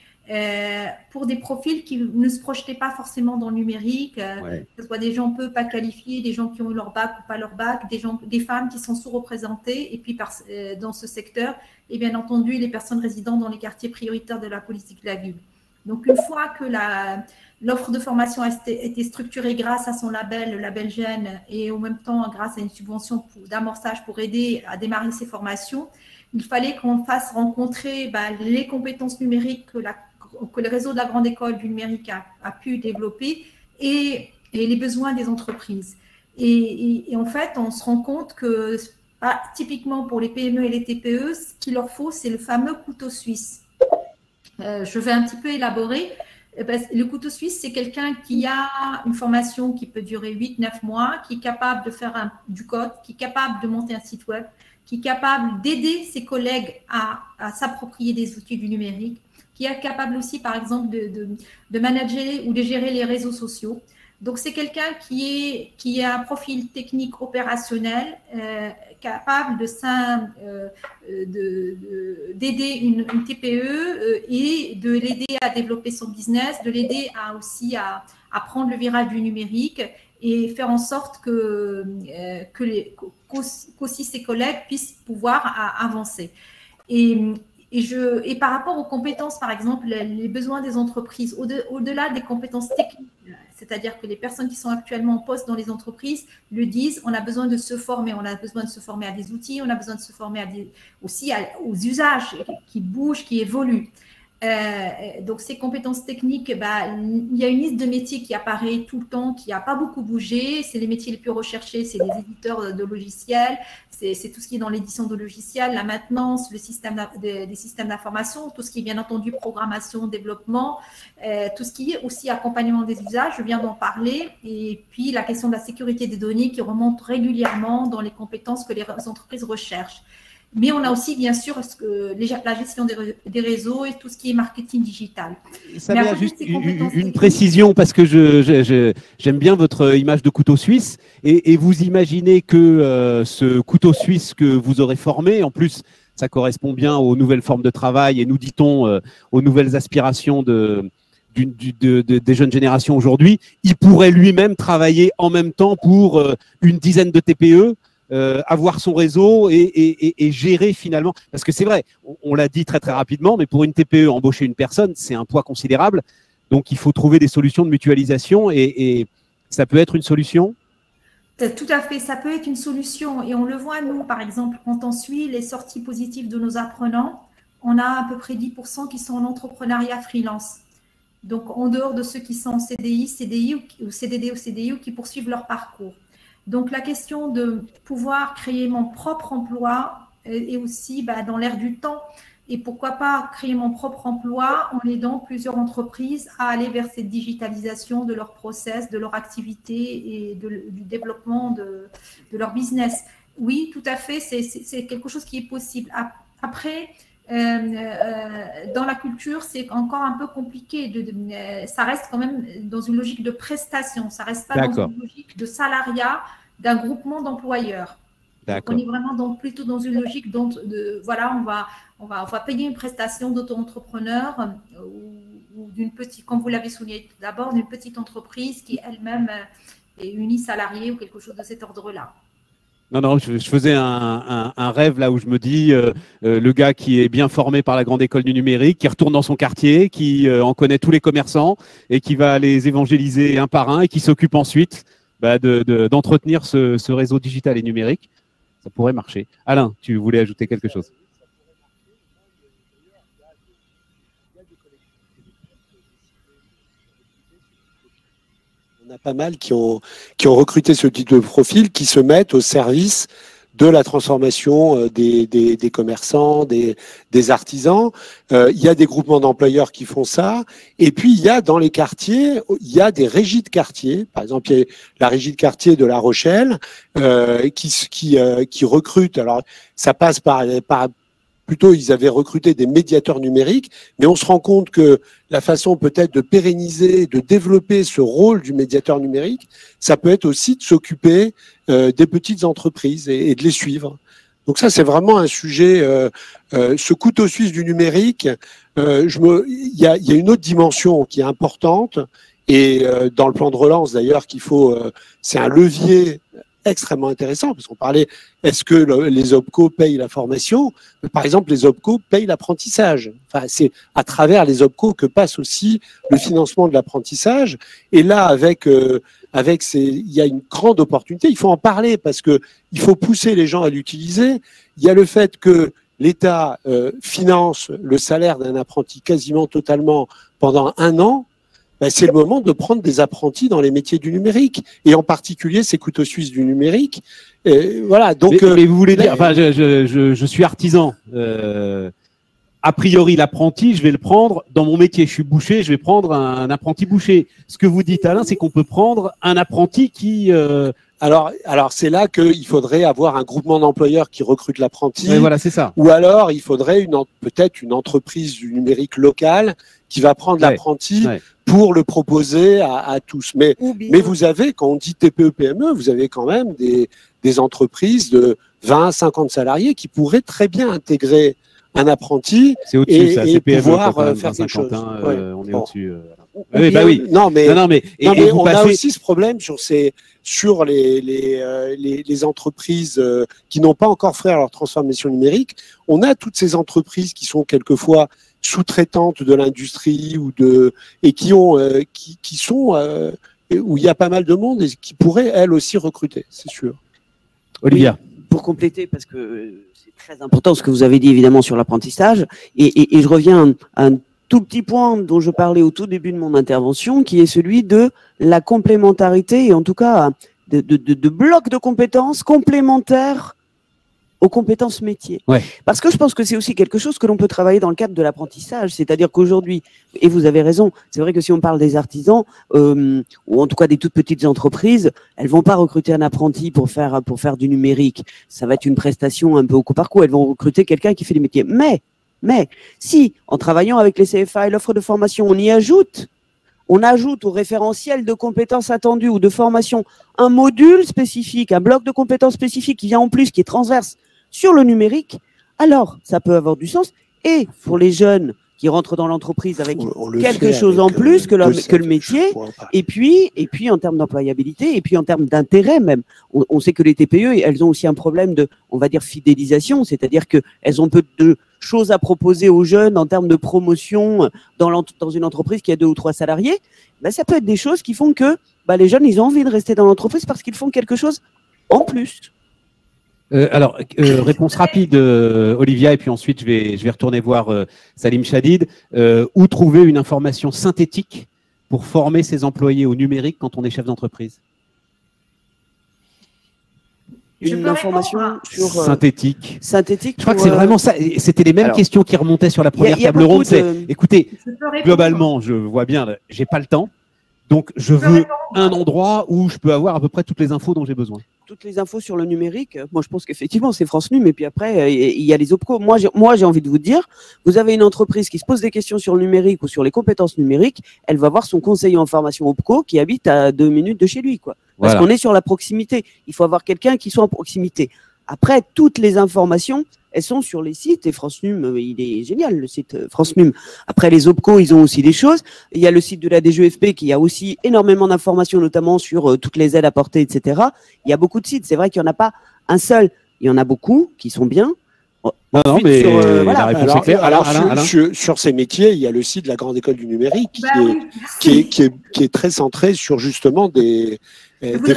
pour des profils qui ne se projetaient pas forcément dans le numérique, que ce soit des gens peu pas qualifiés, des gens qui ont eu leur bac ou pas leur bac, des femmes qui sont sous-représentées, et puis dans ce secteur, et bien entendu les personnes résidant dans les quartiers prioritaires de la politique de la ville. Donc une fois que l'offre de formation a été structurée grâce à son label, le label GEN, et en même temps grâce à une subvention d'amorçage pour aider à démarrer ces formations, il fallait qu'on fasse rencontrer les compétences numériques que le réseau de la grande école du numérique a pu développer et les besoins des entreprises. Et en fait, on se rend compte que typiquement pour les PME et les TPE, ce qu'il leur faut, c'est le fameux couteau suisse. Je vais un petit peu élaborer. Le couteau suisse, c'est quelqu'un qui a une formation qui peut durer 8-9 mois, qui est capable de faire du code, qui est capable de monter un site web, qui est capable d'aider ses collègues à s'approprier des outils du numérique, qui est capable aussi, par exemple, de manager ou de gérer les réseaux sociaux. Donc, c'est quelqu'un qui a un profil technique opérationnel, capable d'aider une TPE et de l'aider à développer son business, de l'aider aussi à prendre le virage du numérique et faire en sorte qu'aussi ses collègues puissent pouvoir avancer. Et par rapport aux compétences, par exemple, les besoins des entreprises, au-delà des compétences techniques, c'est-à-dire que les personnes qui sont actuellement en poste dans les entreprises le disent, on a besoin de se former, on a besoin de se former à des outils, on a besoin de se former aussi aux usages qui bougent, qui évoluent. Donc, ces compétences techniques, il y a une liste de métiers qui apparaît tout le temps, qui n'a pas beaucoup bougé. C'est les métiers les plus recherchés, c'est les éditeurs de logiciels, c'est tout ce qui est dans l'édition de logiciels, la maintenance, le système des systèmes d'information, tout ce qui est bien entendu programmation, développement, tout ce qui est aussi accompagnement des usages, je viens d'en parler, et puis la question de la sécurité des données qui remonte régulièrement dans les compétences que les entreprises recherchent. Mais on a aussi, bien sûr, la gestion des réseaux et tout ce qui est marketing digital. Ça vient juste une précision, parce que j'aime bien votre image de couteau suisse. Et vous imaginez que ce couteau suisse que vous aurez formé, en plus, ça correspond bien aux nouvelles formes de travail et, nous dit-on, aux nouvelles aspirations des jeunes générations aujourd'hui, il pourrait lui-même travailler en même temps pour une dizaine de TPE, avoir son réseau et gérer finalement. Parce que c'est vrai, on l'a dit très très rapidement, mais pour une TPE, embaucher une personne, c'est un poids considérable. Donc, il faut trouver des solutions de mutualisation et ça peut être une solution. Tout à fait, ça peut être une solution. Et on le voit, nous, par exemple, quand on suit les sorties positives de nos apprenants, on a à peu près 10% qui sont en entrepreneuriat freelance. Donc, en dehors de ceux qui sont en CDI ou CDD ou CDI ou qui poursuivent leur parcours. Donc, la question de pouvoir créer mon propre emploi est aussi dans l'air du temps. Et pourquoi pas créer mon propre emploi en aidant plusieurs entreprises à aller vers cette digitalisation de leur process, de leur activité et du développement de leur business. Oui, tout à fait, c'est quelque chose qui est possible. Après, dans la culture, c'est encore un peu compliqué. Ça reste quand même dans une logique de prestation. Ça reste pas dans une logique de salariat d'un groupement d'employeurs. On est vraiment plutôt dans une logique voilà, on va payer une prestation d'auto-entrepreneur ou d'une petite, comme vous l'avez souligné tout d'abord, d'une petite entreprise qui elle-même est unisalariée ou quelque chose de cet ordre-là. Non, je faisais un rêve là où je me dis, le gars qui est bien formé par la grande école du numérique, qui retourne dans son quartier, qui en connaît tous les commerçants et qui va les évangéliser un par un et qui s'occupe ensuite d'entretenir ce réseau digital et numérique. Ça pourrait marcher. Alain, tu voulais ajouter quelque chose? On a pas mal qui ont recruté ce type de profil, qui se mettent au service de la transformation des commerçants, des artisans. Il y a des groupements d'employeurs qui font ça. Et puis, il y a dans les quartiers, il y a des régies de quartier. Par exemple, il y a la régie de quartier de La Rochelle qui recrute. Alors, ça passe par plutôt, ils avaient recruté des médiateurs numériques, mais on se rend compte que la façon peut-être de pérenniser, de développer ce rôle du médiateur numérique, ça peut être aussi de s'occuper des petites entreprises et de les suivre. Donc ça, c'est vraiment un sujet, ce couteau suisse du numérique. Il y a une autre dimension qui est importante, et dans le plan de relance d'ailleurs, c'est un levier extrêmement intéressant, parce qu'on parlait, est-ce que les OPCO payent la formation? Par exemple, les OPCO payent l'apprentissage. Enfin, c'est à travers les OPCO que passe aussi le financement de l'apprentissage. Et là, il y a une grande opportunité. Il faut en parler parce que il faut pousser les gens à l'utiliser. Il y a le fait que l'État finance le salaire d'un apprenti quasiment totalement pendant 1 an. C'est le moment de prendre des apprentis dans les métiers du numérique, et en particulier ces couteaux suisses du numérique. Voilà. Donc, mais vous voulez dire, enfin, je suis artisan. A priori, l'apprenti, je vais le prendre dans mon métier. Je suis boucher, je vais prendre un apprenti boucher. Ce que vous dites, Alain, c'est qu'on peut prendre un apprenti qui… Alors c'est là qu'il faudrait avoir un groupement d'employeurs qui recrute l'apprenti. Oui, voilà, c'est ça. Ou alors, il faudrait peut-être une entreprise du numérique locale qui va prendre l'apprenti pour le proposer à tous. Mais vous avez, quand on dit TPE, PME, vous avez quand même des entreprises de 20, 50 salariés qui pourraient très bien intégrer un apprenti et pouvoir faire quelque chose. On est au-dessus. Non, mais on a aussi ce problème sur les entreprises qui n'ont pas encore fait leur transformation numérique. On a toutes ces entreprises qui sont quelquefois sous-traitantes de l'industrie et qui sont où il y a pas mal de monde et qui pourraient elles aussi recruter, c'est sûr. Olivia. Oui, pour compléter, parce que c'est très important ce que vous avez dit évidemment sur l'apprentissage, et je reviens à un tout petit point dont je parlais au tout début de mon intervention, qui est celui de la complémentarité et en tout cas de blocs de compétences complémentaires aux compétences métiers. Ouais. Parce que je pense que c'est aussi quelque chose que l'on peut travailler dans le cadre de l'apprentissage. C'est-à-dire qu'aujourd'hui, et vous avez raison, c'est vrai que si on parle des artisans, ou en tout cas des toutes petites entreprises, elles vont pas recruter un apprenti pour faire du numérique. Ça va être une prestation un peu au coup par coup. Elles vont recruter quelqu'un qui fait des métiers. Mais, si, en travaillant avec les CFA et l'offre de formation, on ajoute au référentiel de compétences attendues ou de formation un module spécifique, un bloc de compétences spécifiques qui vient en plus, qui est transverse sur le numérique, alors ça peut avoir du sens. Et pour les jeunes qui rentrent dans l'entreprise avec quelque chose en plus que le métier, et puis en termes d'employabilité, et puis en termes d'intérêt même. On sait que les TPE, elles ont aussi un problème de, on va dire, fidélisation, c'est-à-dire qu'elles ont peu de choses à proposer aux jeunes en termes de promotion dans une entreprise qui a 2 ou 3 salariés. Ben, ça peut être des choses qui font que les jeunes, ils ont envie de rester dans l'entreprise parce qu'ils font quelque chose en plus. Réponse rapide, Olivia, et puis ensuite je vais retourner voir Salim Chadid. Où trouver une information synthétique pour former ses employés au numérique quand on est chef d'entreprise? Une information sur synthétique. Je crois que c'est vraiment ça. C'était les mêmes questions qui remontaient sur la première table ronde. Écoutez, globalement, je vois bien, j'ai pas le temps, donc je veux un endroit où je peux avoir à peu près toutes les infos dont j'ai besoin. Toutes les infos sur le numérique, moi je pense qu'effectivement c'est France Num, et puis après il y a les OPCO. Moi j'ai envie de vous dire, vous avez une entreprise qui se pose des questions sur le numérique ou sur les compétences numériques, elle va voir son conseiller en formation OPCO qui habite à 2 minutes de chez lui, quoi. Parce qu'on est sur la proximité. Il faut avoir quelqu'un qui soit en proximité. Après, toutes les informations, elles sont sur les sites, et France Num, il est génial, le site France Num. Après, les OPCO, ils ont aussi des choses. Il y a le site de la DGEFP qui a aussi énormément d'informations, notamment sur toutes les aides apportées, etc. Il y a beaucoup de sites. C'est vrai qu'il n'y en a pas un seul. Il y en a beaucoup qui sont bien. Non, mais la réponse est claire. Alors, sur ces métiers, il y a le site de la Grande École du Numérique qui est très centré sur justement des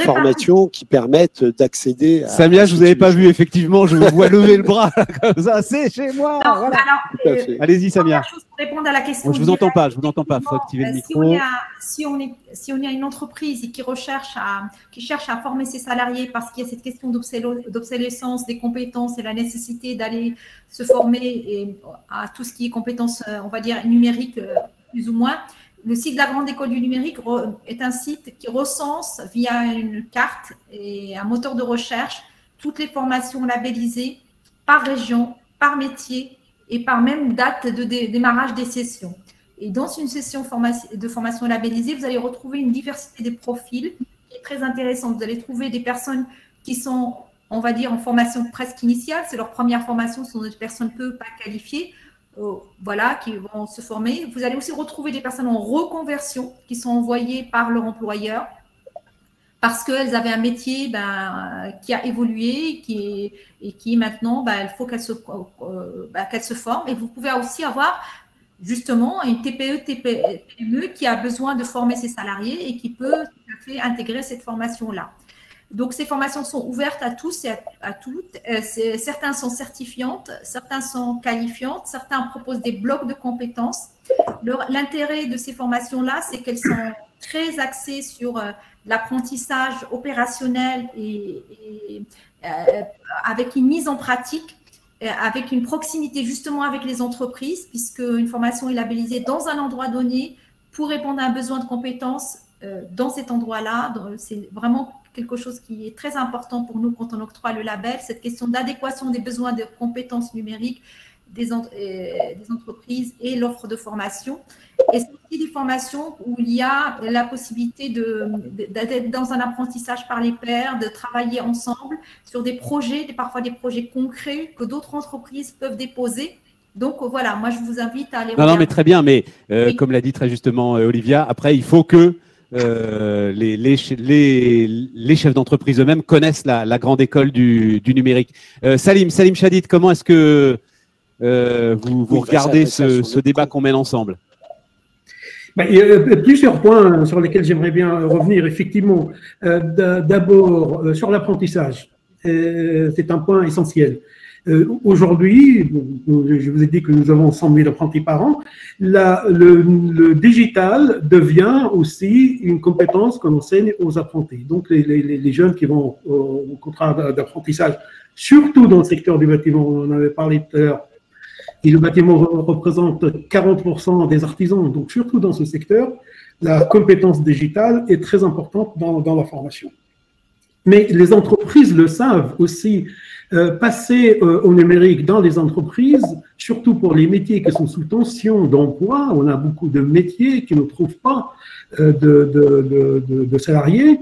formations qui permettent d'accéder à… Samia, je vous avais pas vu, effectivement, je vous vois lever le bras comme ça, c'est chez moi. Non, voilà. Alors, allez-y, Samia. Pour répondre à la question. Moi, je vous entends pas, il faut activer le micro. Si on a une entreprise qui cherche à former ses salariés parce qu'il y a cette question d'obsolescence des compétences et la nécessité d'aller se former à tout ce qui est compétences, on va dire, numériques, plus ou moins, le site de la Grande École du Numérique est un site qui recense via une carte et un moteur de recherche toutes les formations labellisées par région, par métier et par même date de démarrage des sessions. Et dans une session de formation labellisée, vous allez retrouver une diversité des profils qui est très intéressante. Vous allez trouver des personnes qui sont, on va dire, en formation presque initiale. C'est leur première formation, ce sont des personnes peu pas qualifiées. Qui vont se former. Vous allez aussi retrouver des personnes en reconversion qui sont envoyées par leur employeur parce qu'elles avaient un métier qui a évolué et qui maintenant, il faut qu'elles se forment. Et vous pouvez aussi avoir justement une TPE qui a besoin de former ses salariés et qui peut tout à fait intégrer cette formation-là. Donc, ces formations sont ouvertes à tous et à toutes. Certains sont certifiantes, certains sont qualifiantes, certains proposent des blocs de compétences. L'intérêt de ces formations-là, c'est qu'elles sont très axées sur l'apprentissage opérationnel et avec une mise en pratique, avec une proximité justement avec les entreprises, puisque une formation est labellisée dans un endroit donné pour répondre à un besoin de compétences dans cet endroit-là. C'est vraiment quelque chose qui est très important pour nous quand on octroie le label, cette question d'adéquation des besoins de compétences numériques des entreprises et l'offre de formation. Et c'est aussi des formations où il y a la possibilité d'être dans un apprentissage par les pairs, de travailler ensemble sur des projets, parfois des projets concrets que d'autres entreprises peuvent déposer. Donc voilà, moi je vous invite à aller regarder. Non, mais très bien, mais comme l'a dit très justement Olivia, après il faut que les chefs d'entreprise eux-mêmes connaissent la grande école du numérique. Salim Chadid, comment est-ce que vous regardez ce débat qu'on mène ensemble? Il y a plusieurs points sur lesquels j'aimerais bien revenir. Effectivement, d'abord sur l'apprentissage, c'est un point essentiel. Aujourd'hui, je vous ai dit que nous avons 100 000 apprentis par an, le digital devient aussi une compétence qu'on enseigne aux apprentis. Donc, les jeunes qui vont au contrat d'apprentissage, surtout dans le secteur du bâtiment, on en avait parlé tout à l'heure, et le bâtiment représente 40% des artisans, donc surtout dans ce secteur, la compétence digitale est très importante dans la formation. Mais les entreprises le savent aussi. Passer au numérique dans les entreprises, surtout pour les métiers qui sont sous tension d'emploi, on a beaucoup de métiers qui ne trouvent pas de salariés,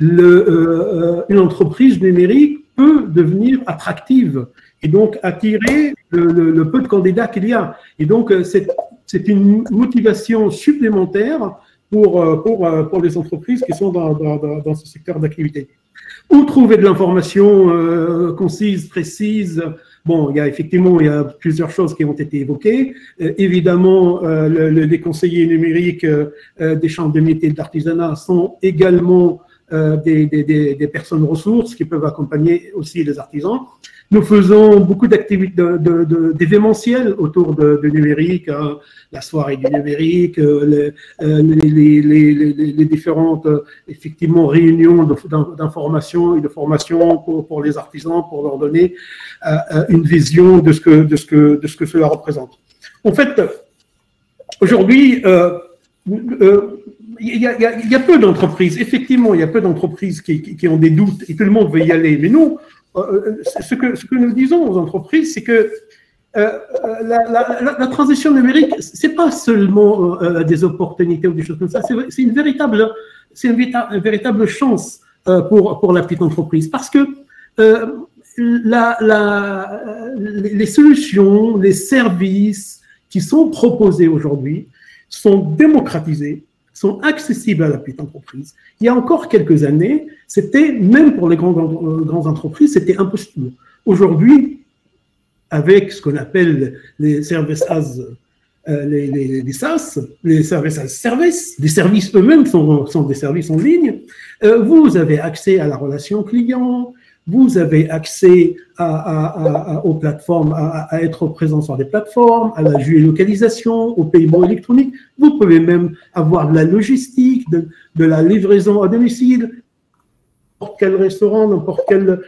une entreprise numérique peut devenir attractive et donc attirer le peu de candidats qu'il y a. Et donc, c'est une motivation supplémentaire pour les entreprises qui sont dans ce secteur d'activité. Où trouver de l'information concise, précise? Bon, il y a plusieurs choses qui ont été évoquées. Évidemment, les conseillers numériques des chambres de métiers et de l'artisanat sont également des personnes ressources qui peuvent accompagner aussi les artisans. Nous faisons beaucoup d'activités d'événementiel autour du numérique, la soirée du numérique, les différentes effectivement réunions d'information et de formation pour les artisans, pour leur donner une vision de ce que cela représente. En fait, aujourd'hui, il y a peu d'entreprises, effectivement, il y a peu d'entreprises qui ont des doutes et tout le monde veut y aller. Mais nous, ce que nous disons aux entreprises, c'est que la transition numérique, c'est pas seulement des opportunités ou des choses comme ça, c'est une véritable chance pour la petite entreprise, parce que les solutions, les services qui sont proposés aujourd'hui sont démocratisés, sont accessibles à la petite entreprise. Il y a encore quelques années, c'était, même pour les grandes entreprises, c'était impossible. Aujourd'hui, avec ce qu'on appelle les services les SaaS, les services as service, les services eux-mêmes sont des services en ligne, vous avez accès à la relation client, vous avez accès aux plateformes, à être présent sur des plateformes, à la géolocalisation, au paiement électronique. Vous pouvez même avoir de la logistique, de la livraison à domicile. N'importe quel restaurant, n'importe quel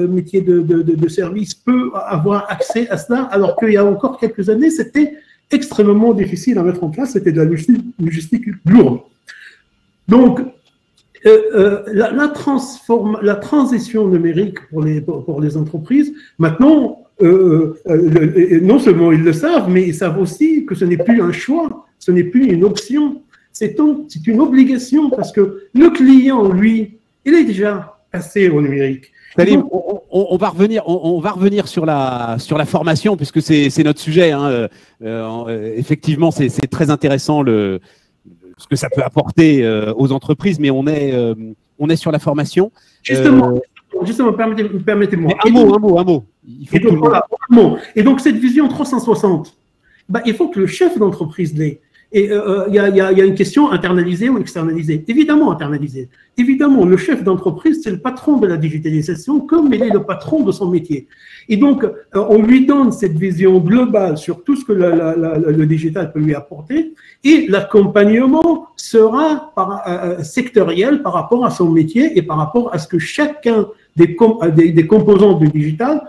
métier de service peut avoir accès à cela, alors qu'il y a encore quelques années, c'était extrêmement difficile à mettre en place, c'était de la logistique lourde. Donc, la transition numérique pour les entreprises, maintenant, non seulement ils le savent, mais ils savent aussi que ce n'est plus un choix, ce n'est plus une option, c'est une obligation, parce que le client, lui, il est déjà passé au numérique. Salim, on va revenir sur la formation, puisque c'est notre sujet. Hein. Effectivement, c'est très intéressant ce que ça peut apporter aux entreprises, mais on est sur la formation. Justement, permettez-moi. Un mot. Et donc, cette vision 360, il faut que le chef d'entreprise l'ait. Et il y a une question internalisée ou externalisée. Évidemment internalisée. Évidemment, le chef d'entreprise, c'est le patron de la digitalisation, comme il est le patron de son métier. Et donc, on lui donne cette vision globale sur tout ce que le digital peut lui apporter, et l'accompagnement sera sectoriel par rapport à son métier et par rapport à ce que chacun des composants du digital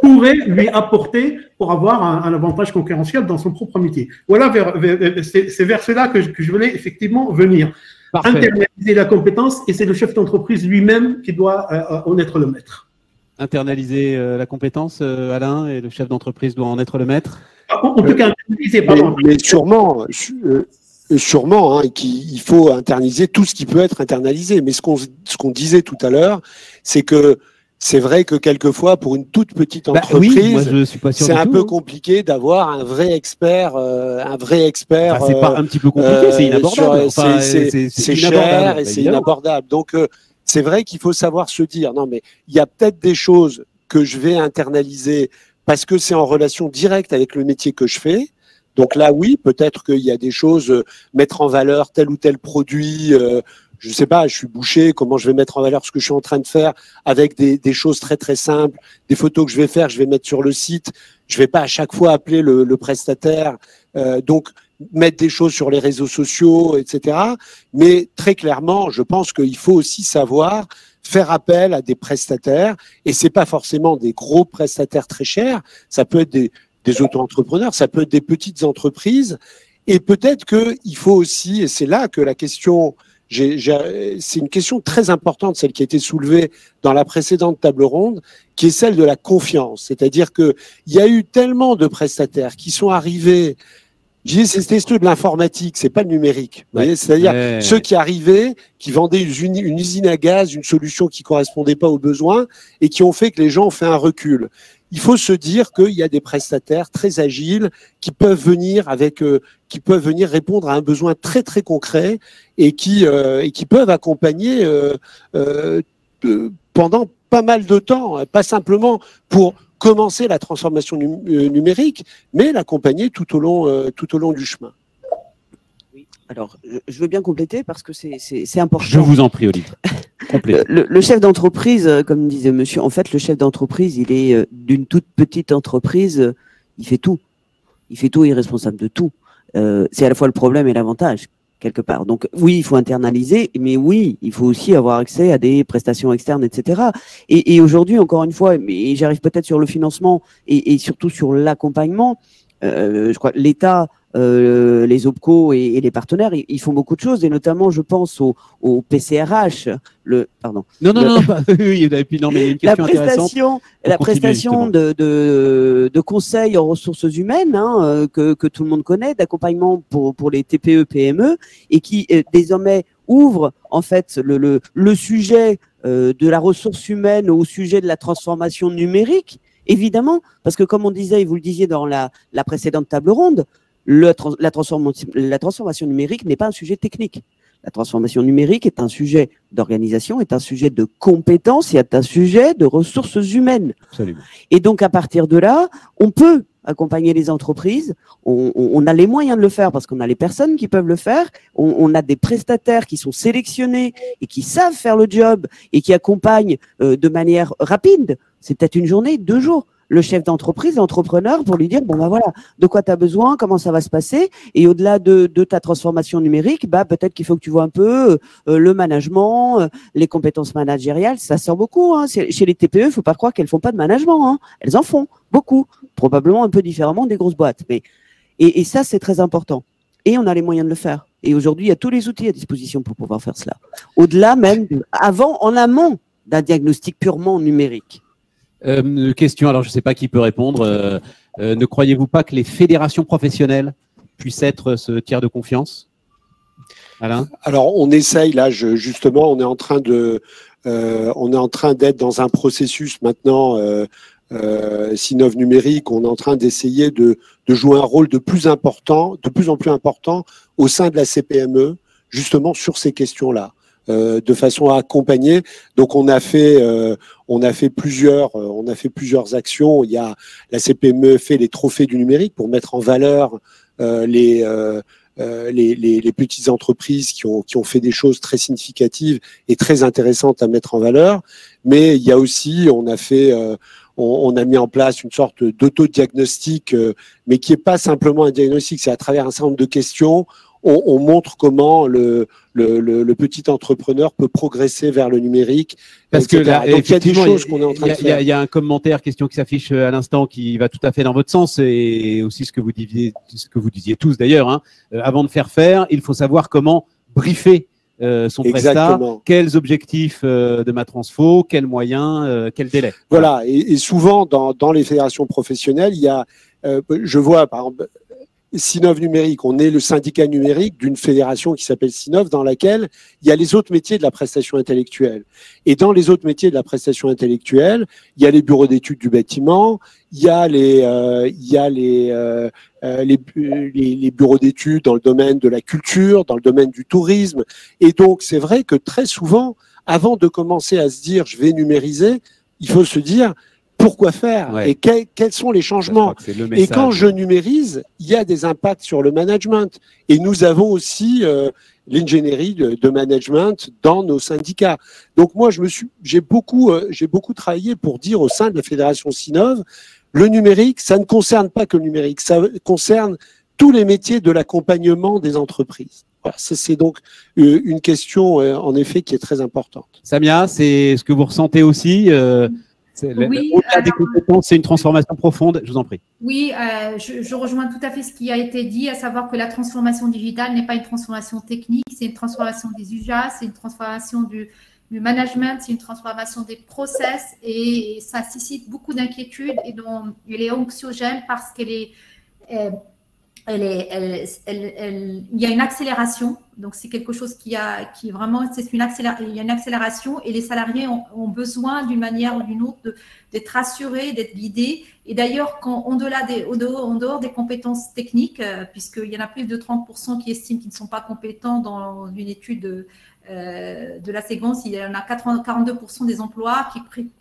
pourrait lui apporter pour avoir un avantage concurrentiel dans son propre métier. Voilà, c'est vers cela que je voulais effectivement venir. Parfait. Internaliser la compétence, et c'est le chef d'entreprise lui-même qui doit en être le maître. Internaliser la compétence, Alain, et le chef d'entreprise doit en être le maître. En tout cas, internaliser, pardon. Mais sûrement, hein, qu'il faut internaliser tout ce qui peut être internalisé. Mais ce qu'on disait tout à l'heure, c'est que c'est vrai que quelquefois, pour une toute petite entreprise, c'est un peu compliqué d'avoir un vrai expert. C'est pas un petit peu compliqué, c'est inabordable. C'est cher et c'est inabordable. Donc, c'est vrai qu'il faut savoir se dire, non, mais il y a peut-être des choses que je vais internaliser parce que c'est en relation directe avec le métier que je fais. Donc là, oui, peut-être qu'il y a des choses, mettre en valeur tel ou tel produit je sais pas, je suis boucher, comment je vais mettre en valeur ce que je suis en train de faire avec des choses très très simples, des photos que je vais faire, je vais mettre sur le site. Je vais pas à chaque fois appeler le prestataire. Donc mettre des choses sur les réseaux sociaux, etc. Mais très clairement, je pense qu'il faut aussi savoir faire appel à des prestataires, et c'est pas forcément des gros prestataires très chers. Ça peut être des auto-entrepreneurs, ça peut être des petites entreprises. Et peut-être qu'il faut aussi, et c'est là que la question, c'est une question très importante, celle qui a été soulevée dans la précédente table ronde, qui est celle de la confiance. C'est-à-dire qu'il y a eu tellement de prestataires qui sont arrivés. C'était ceux de l'informatique, c'est pas le numérique. Ouais. C'est-à-dire ceux qui arrivaient, qui vendaient une usine à gaz, une solution qui correspondait pas aux besoins, et qui ont fait que les gens ont fait un recul. Il faut se dire qu'il y a des prestataires très agiles qui peuvent venir répondre à un besoin très très concret et qui peuvent accompagner pendant pas mal de temps, pas simplement pour commencer la transformation numérique, mais l'accompagner tout au long du chemin. Oui. Alors, je veux bien compléter parce que c'est important. Je vous en prie, Olivier. Le chef d'entreprise, comme disait monsieur, en fait, le chef d'entreprise, il est d'une toute petite entreprise, il fait tout. Il fait tout, il est responsable de tout. C'est à la fois le problème et l'avantage, quelque part. Donc, oui, il faut internaliser, mais oui, il faut aussi avoir accès à des prestations externes, etc. Et aujourd'hui, encore une fois, mais j'arrive peut-être sur le financement et surtout sur l'accompagnement, je crois que l'État, les OPCO et les partenaires, ils font beaucoup de choses, et notamment, je pense au PCRH. Pardon. Non, oui, et puis non, mais il y a une question intéressante. La prestation de conseil en ressources humaines, hein, que tout le monde connaît, d'accompagnement pour les TPE, PME, et qui désormais ouvre en fait le sujet de la ressource humaine au sujet de la transformation numérique, évidemment, parce que comme on disait, et vous le disiez dans la précédente table ronde, la transformation numérique n'est pas un sujet technique. La transformation numérique est un sujet d'organisation, est un sujet de compétences, et est un sujet de ressources humaines. Absolument. Et donc, à partir de là, on peut accompagner les entreprises. On a les moyens de le faire parce qu'on a les personnes qui peuvent le faire. On a des prestataires qui sont sélectionnés et qui savent faire le job et qui accompagnent de manière rapide. C'est peut-être une journée, 2 jours. Le chef d'entreprise, l'entrepreneur, pour lui dire, bon, ben voilà, de quoi tu as besoin, comment ça va se passer, et au-delà de ta transformation numérique, bah, peut-être qu'il faut que tu vois un peu le management, les compétences managériales, ça sort beaucoup, hein. Chez les TPE, il faut pas croire qu'elles font pas de management, hein. Elles en font beaucoup, probablement un peu différemment des grosses boîtes, mais, et ça, c'est très important. Et on a les moyens de le faire. Et aujourd'hui, il y a tous les outils à disposition pour pouvoir faire cela. Au-delà même, en amont d'un diagnostic purement numérique. Question, alors je ne sais pas qui peut répondre. Ne croyez-vous pas que les fédérations professionnelles puissent être ce tiers de confiance? Alain? Alors on essaye là, justement, on est en train d'être dans un processus maintenant. Sinov numérique, on est en train d'essayer de jouer un rôle de plus en plus important au sein de la CPME, justement sur ces questions-là. De façon à accompagner. Donc on a fait plusieurs actions. Il y a la CPME fait les trophées du numérique pour mettre en valeur les petites entreprises qui ont fait des choses très significatives et très intéressantes à mettre en valeur. Mais il y a aussi, on a mis en place une sorte d'autodiagnostic, mais qui est pas simplement un diagnostic, c'est à travers un certain nombre de questions. On montre comment le petit entrepreneur peut progresser vers le numérique. Parce que là, donc il y a des choses qu'on est en train de faire. Il y a un commentaire, question qui s'affiche à l'instant, qui va tout à fait dans votre sens, et aussi ce que vous disiez tous d'ailleurs. Hein. Avant de faire, il faut savoir comment briefer son prestat, quels objectifs de ma transfo, quels moyens, quel délai. Voilà, et souvent dans les fédérations professionnelles, il y a, je vois par exemple, Sinov numérique, on est le syndicat numérique d'une fédération qui s'appelle Sinov, dans laquelle il y a les autres métiers de la prestation intellectuelle. Et dans les autres métiers de la prestation intellectuelle, il y a les bureaux d'études du bâtiment, il y a les bureaux d'études dans le domaine de la culture, dans le domaine du tourisme. Et donc, c'est vrai que très souvent, avant de commencer à se dire « je vais numériser », il faut se dire pourquoi faire et quels sont les changements. Et quand je numérise, il y a des impacts sur le management. Et nous avons aussi l'ingénierie de management dans nos syndicats. Donc moi, j'ai beaucoup travaillé pour dire au sein de la Fédération Sinov, le numérique, ça ne concerne pas que le numérique, ça concerne tous les métiers de l'accompagnement des entreprises. Voilà, c'est donc une question, en effet, qui est très importante. Samia, c'est ce que vous ressentez aussi oui, au-delà des compétences, c'est une transformation profonde. Je vous en prie. Oui, je rejoins tout à fait ce qui a été dit, à savoir que la transformation digitale n'est pas une transformation technique, c'est une transformation des usages, c'est une transformation du management, c'est une transformation des process et ça suscite beaucoup d'inquiétudes et dont elle est anxiogène parce qu'elle est il y a une accélération, donc c'est quelque chose il y a une accélération et les salariés ont besoin d'une manière ou d'une autre d'être rassurés, d'être guidés. Et d'ailleurs, en dehors des compétences techniques, puisqu'il y en a plus de 30% qui estiment qu'ils ne sont pas compétents dans une étude de la séquence, il y en a 42% des emplois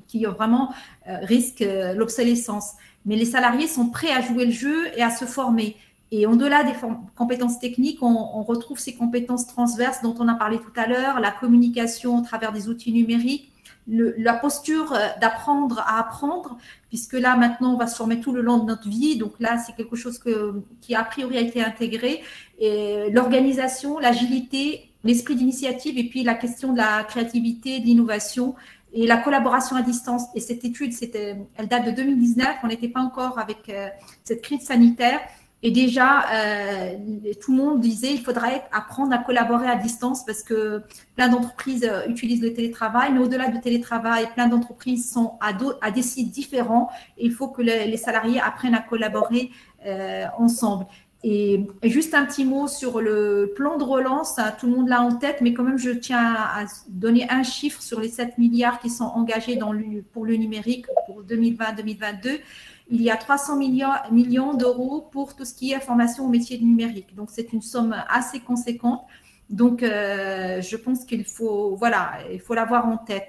qui vraiment risquent l'obsolescence. Mais les salariés sont prêts à jouer le jeu et à se former. Et au-delà des compétences techniques, on retrouve ces compétences transverses dont on a parlé tout à l'heure, la communication à travers des outils numériques, la posture d'apprendre à apprendre, puisque là, maintenant, on va se former tout le long de notre vie. Donc là, c'est quelque chose qui a priori a été intégré. Et l'organisation, l'agilité, l'esprit d'initiative et puis la question de la créativité, de l'innovation et la collaboration à distance. Et cette étude, elle date de 2019. On n'était pas encore avec cette crise sanitaire. Et déjà, tout le monde disait qu'il faudrait apprendre à collaborer à distance parce que plein d'entreprises utilisent le télétravail, mais au-delà du télétravail, plein d'entreprises sont à des sites différents et il faut que les salariés apprennent à collaborer ensemble. Et juste un petit mot sur le plan de relance, tout le monde l'a en tête, mais quand même, je tiens à donner un chiffre sur les 7 milliards qui sont engagés pour le numérique pour 2020-2022. Il y a 300 millions d'euros pour tout ce qui est formation au métier du numérique. Donc, c'est une somme assez conséquente. Donc, je pense qu'il faut l'avoir en tête.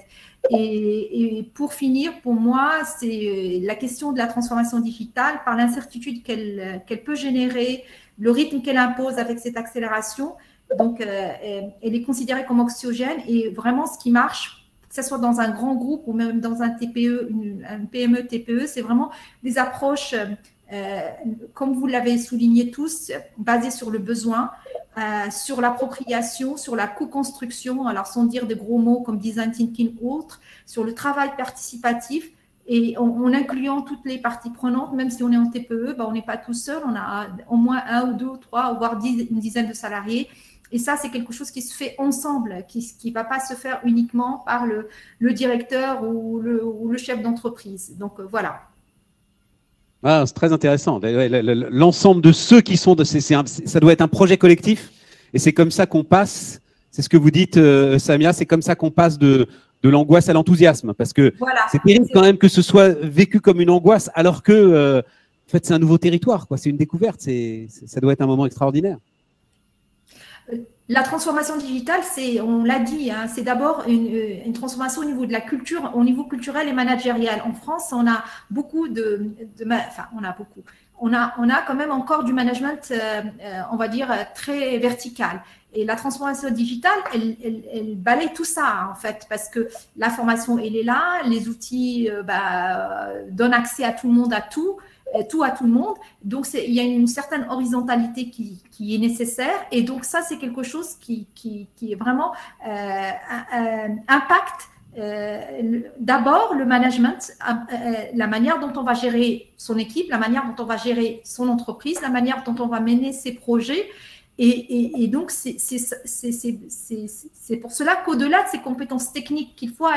Et pour finir, pour moi, c'est la question de la transformation digitale par l'incertitude qu'elle peut générer, le rythme qu'elle impose avec cette accélération. Donc, elle est considérée comme anxiogène et vraiment ce qui marche, que ce soit dans un grand groupe ou même dans un TPE, un PME, TPE, c'est vraiment des approches, comme vous l'avez souligné tous, basées sur le besoin, sur l'appropriation, sur la co-construction, alors sans dire de gros mots comme design thinking ou autres, sur le travail participatif et en incluant toutes les parties prenantes, même si on est en TPE, on n'est pas tout seul, on a au moins 1 ou 2 ou 3, voire une dizaine de salariés. Et ça, c'est quelque chose qui se fait ensemble, qui ne va pas se faire uniquement par le directeur ou le chef d'entreprise. Donc, voilà. Ah, c'est très intéressant. L'ensemble de ceux qui sont… ça doit être un projet collectif. Et c'est comme ça qu'on passe, c'est ce que vous dites, Samia, c'est comme ça qu'on passe de l'angoisse à l'enthousiasme. Parce que voilà, c'est terrible quand même que ce soit vécu comme une angoisse, alors que en fait, c'est un nouveau territoire, quoi. C'est une découverte. Ça doit être un moment extraordinaire. La transformation digitale, on l'a dit, hein, c'est d'abord une transformation au niveau de la culture, au niveau culturel et managérial. En France, on a beaucoup on a quand même encore du management, on va dire, très vertical. Et la transformation digitale, elle balaye tout ça, en fait, parce que la formation, elle est là, les outils donnent accès à tout le monde, à tout le monde. Donc, il y a une certaine horizontalité qui est nécessaire. Et donc, ça, c'est quelque chose qui est vraiment impacte d'abord le management, la manière dont on va gérer son équipe, la manière dont on va gérer son entreprise, la manière dont on va mener ses projets. Et donc, c'est pour cela qu'au-delà de ces compétences techniques qu'il faut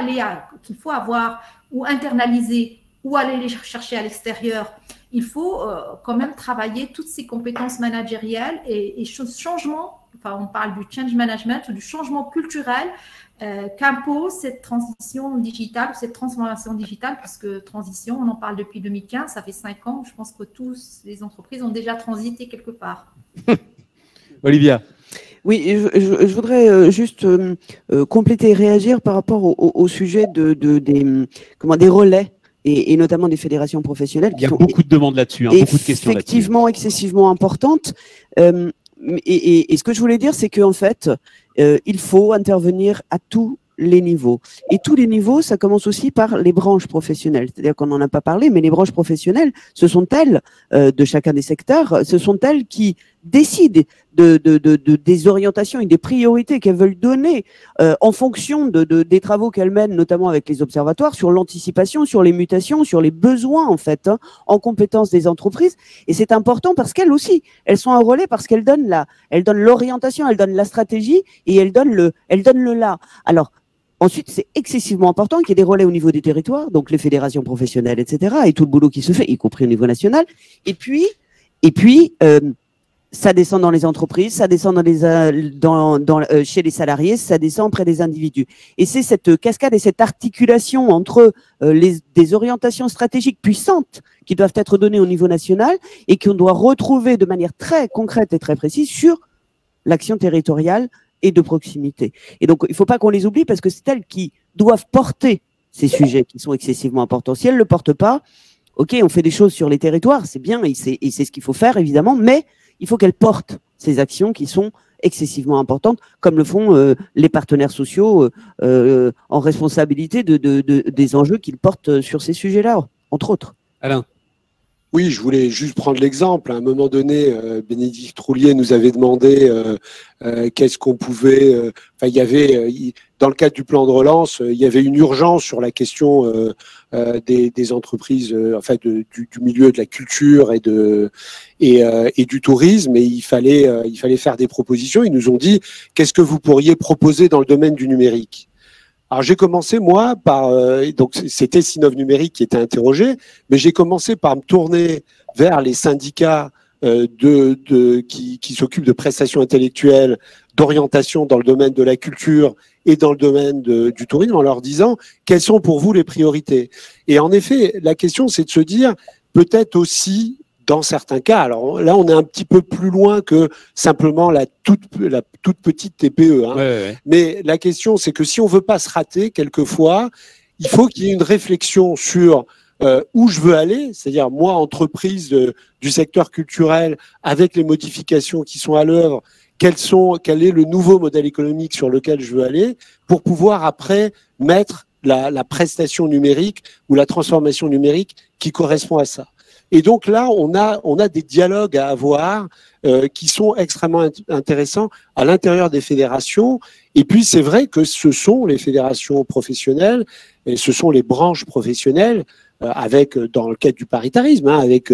avoir ou internaliser ou aller les chercher à l'extérieur, il faut quand même travailler toutes ces compétences managériales et changement, enfin on parle du change management ou du changement culturel qu'impose cette transition digitale, cette transformation digitale, parce que transition, on en parle depuis 2015, ça fait 5 ans, je pense que tous les entreprises ont déjà transité quelque part. Olivia. Oui, je voudrais juste compléter et réagir par rapport au sujet des relais et notamment des fédérations professionnelles. Il y a beaucoup de demandes là-dessus, hein, beaucoup de questions là-dessus. Effectivement, excessivement importantes. Et ce que je voulais dire, c'est qu'en fait, il faut intervenir à tous les niveaux. Et tous les niveaux, ça commence aussi par les branches professionnelles. C'est-à-dire qu'on n'en a pas parlé, mais les branches professionnelles, ce sont elles, de chacun des secteurs, ce sont elles qui décident des orientations et des priorités qu'elles veulent donner en fonction des travaux qu'elles mènent, notamment avec les observatoires, sur l'anticipation, sur les mutations, sur les besoins, en fait, en compétences des entreprises. Et c'est important parce qu'elles aussi, elles sont un relais parce qu'elles donnent l'orientation, elles donnent la stratégie et elles donnent le là. Alors, ensuite, c'est excessivement important qu'il y ait des relais au niveau des territoires, donc les fédérations professionnelles, etc., et tout le boulot qui se fait, y compris au niveau national. Et puis, ça descend dans les entreprises, ça descend chez les salariés, ça descend auprès des individus. Et c'est cette cascade et cette articulation entre des orientations stratégiques puissantes qui doivent être données au niveau national et qu'on doit retrouver de manière très concrète et très précise sur l'action territoriale et de proximité. Et donc, il ne faut pas qu'on les oublie parce que c'est elles qui doivent porter ces sujets qui sont excessivement importants. Si elles ne le portent pas, ok, on fait des choses sur les territoires, c'est bien et c'est ce qu'il faut faire, évidemment, mais il faut qu'elles portent ces actions qui sont excessivement importantes, comme le font les partenaires sociaux en responsabilité des enjeux qu'ils portent sur ces sujets-là, entre autres. Alain. Oui, je voulais juste prendre l'exemple. À un moment donné, Bénédicte Roulier nous avait demandé qu'est-ce qu'on pouvait. Il y avait, dans le cadre du plan de relance, il y avait une urgence sur la question des entreprises, du milieu de la culture et du tourisme. Et il fallait faire des propositions. Ils nous ont dit qu'est-ce que vous pourriez proposer dans le domaine du numérique. Alors j'ai commencé moi par donc c'était Sinov Numérique qui était interrogé, mais j'ai commencé par me tourner vers les syndicats qui s'occupent de prestations intellectuelles, d'orientation dans le domaine de la culture et dans le domaine du tourisme, en leur disant quelles sont pour vous les priorités. Et en effet, la question c'est de se dire peut-être aussi dans certains cas, alors là on est un petit peu plus loin que simplement la toute petite TPE, hein. Ouais. Mais la question c'est que si on veut pas se rater, quelquefois, il faut qu'il y ait une réflexion sur où je veux aller, c'est-à-dire moi, entreprise du secteur culturel, avec les modifications qui sont à l'œuvre, quel est le nouveau modèle économique sur lequel je veux aller, pour pouvoir après mettre la prestation numérique ou la transformation numérique qui correspond à ça. Et donc là, on a des dialogues à avoir qui sont extrêmement intéressants à l'intérieur des fédérations. Et puis, c'est vrai que ce sont les fédérations professionnelles et ce sont les branches professionnelles avec, dans le cadre du paritarisme, hein, avec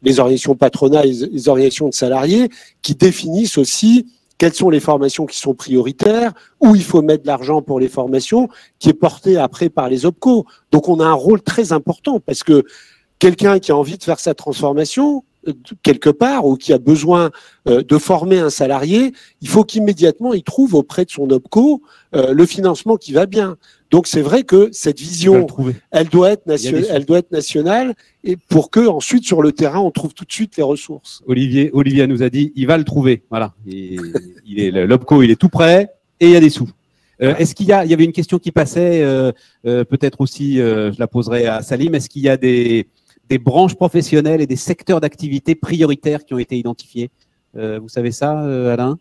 les organisations patronales, les organisations de salariés qui définissent aussi quelles sont les formations qui sont prioritaires, où il faut mettre de l'argent pour les formations, qui est porté après par les OPCO. Donc, on a un rôle très important parce que quelqu'un qui a envie de faire sa transformation quelque part ou qui a besoin de former un salarié, il faut qu'immédiatement il trouve auprès de son OPCO le financement qui va bien. Donc c'est vrai que cette vision, elle doit être nationale et pour que ensuite sur le terrain on trouve tout de suite les ressources. Olivier nous a dit il va le trouver. Voilà, l'OPCO il est tout prêt et il y a des sous. Est-ce qu'il y avait une question qui passait peut-être aussi, je la poserai à Salim. Est-ce qu'il y a des branches professionnelles et des secteurs d'activité prioritaires qui ont été identifiés? Vous savez ça, Alain?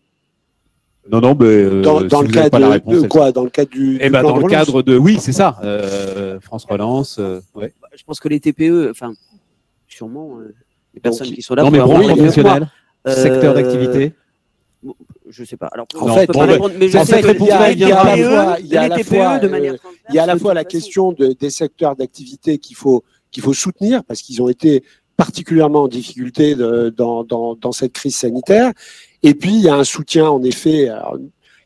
Non, mais dans le cadre de quoi? Dans le cadre du plan dans de le relance. cadre de oui, c'est ça. France Relance. Ouais. Je pense que les TPE, enfin, sûrement les personnes qui sont là. Non, mais branches moi, professionnelles, secteurs d'activité. Je sais pas. Alors, En fait, mais en fait, il y a à la fois la question question des secteurs d'activité qu'il faut soutenir parce qu'ils ont été particulièrement en difficulté dans cette crise sanitaire. Et puis, il y a un soutien, en effet,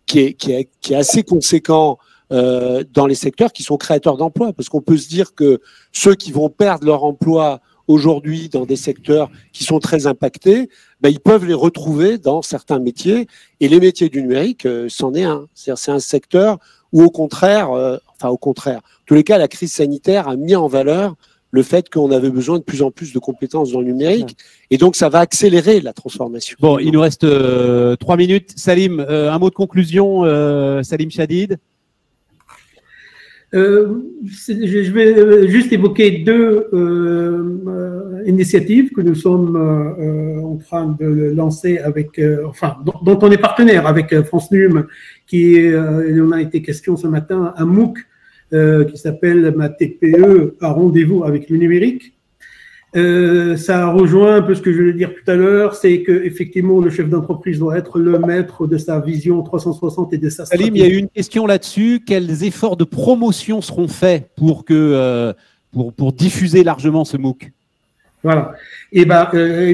qui est assez conséquent dans les secteurs qui sont créateurs d'emplois. Parce qu'on peut se dire que ceux qui vont perdre leur emploi aujourd'hui dans des secteurs qui sont très impactés, ils peuvent les retrouver dans certains métiers. Et les métiers du numérique, c'en est un. C'est-à-dire, c'est un secteur où, au contraire, en tous les cas, la crise sanitaire a mis en valeur le fait qu'on avait besoin de plus en plus de compétences dans le numérique. Et donc, ça va accélérer la transformation. Bon, il nous reste 3 minutes. Salim, un mot de conclusion, Salim Chadid. Je vais juste évoquer deux initiatives que nous sommes en train de lancer avec, enfin, dont on est partenaire avec France Num, il en a été question ce matin, un MOOC qui s'appelle Ma TPE à rendez-vous avec le numérique. Ça rejoint un peu ce que je voulais dire tout à l'heure, c'est qu'effectivement, le chef d'entreprise doit être le maître de sa vision 360 et de sa stratégie. Salim, il y a eu une question là-dessus. Quels efforts de promotion seront faits pour diffuser largement ce MOOC? Voilà. Et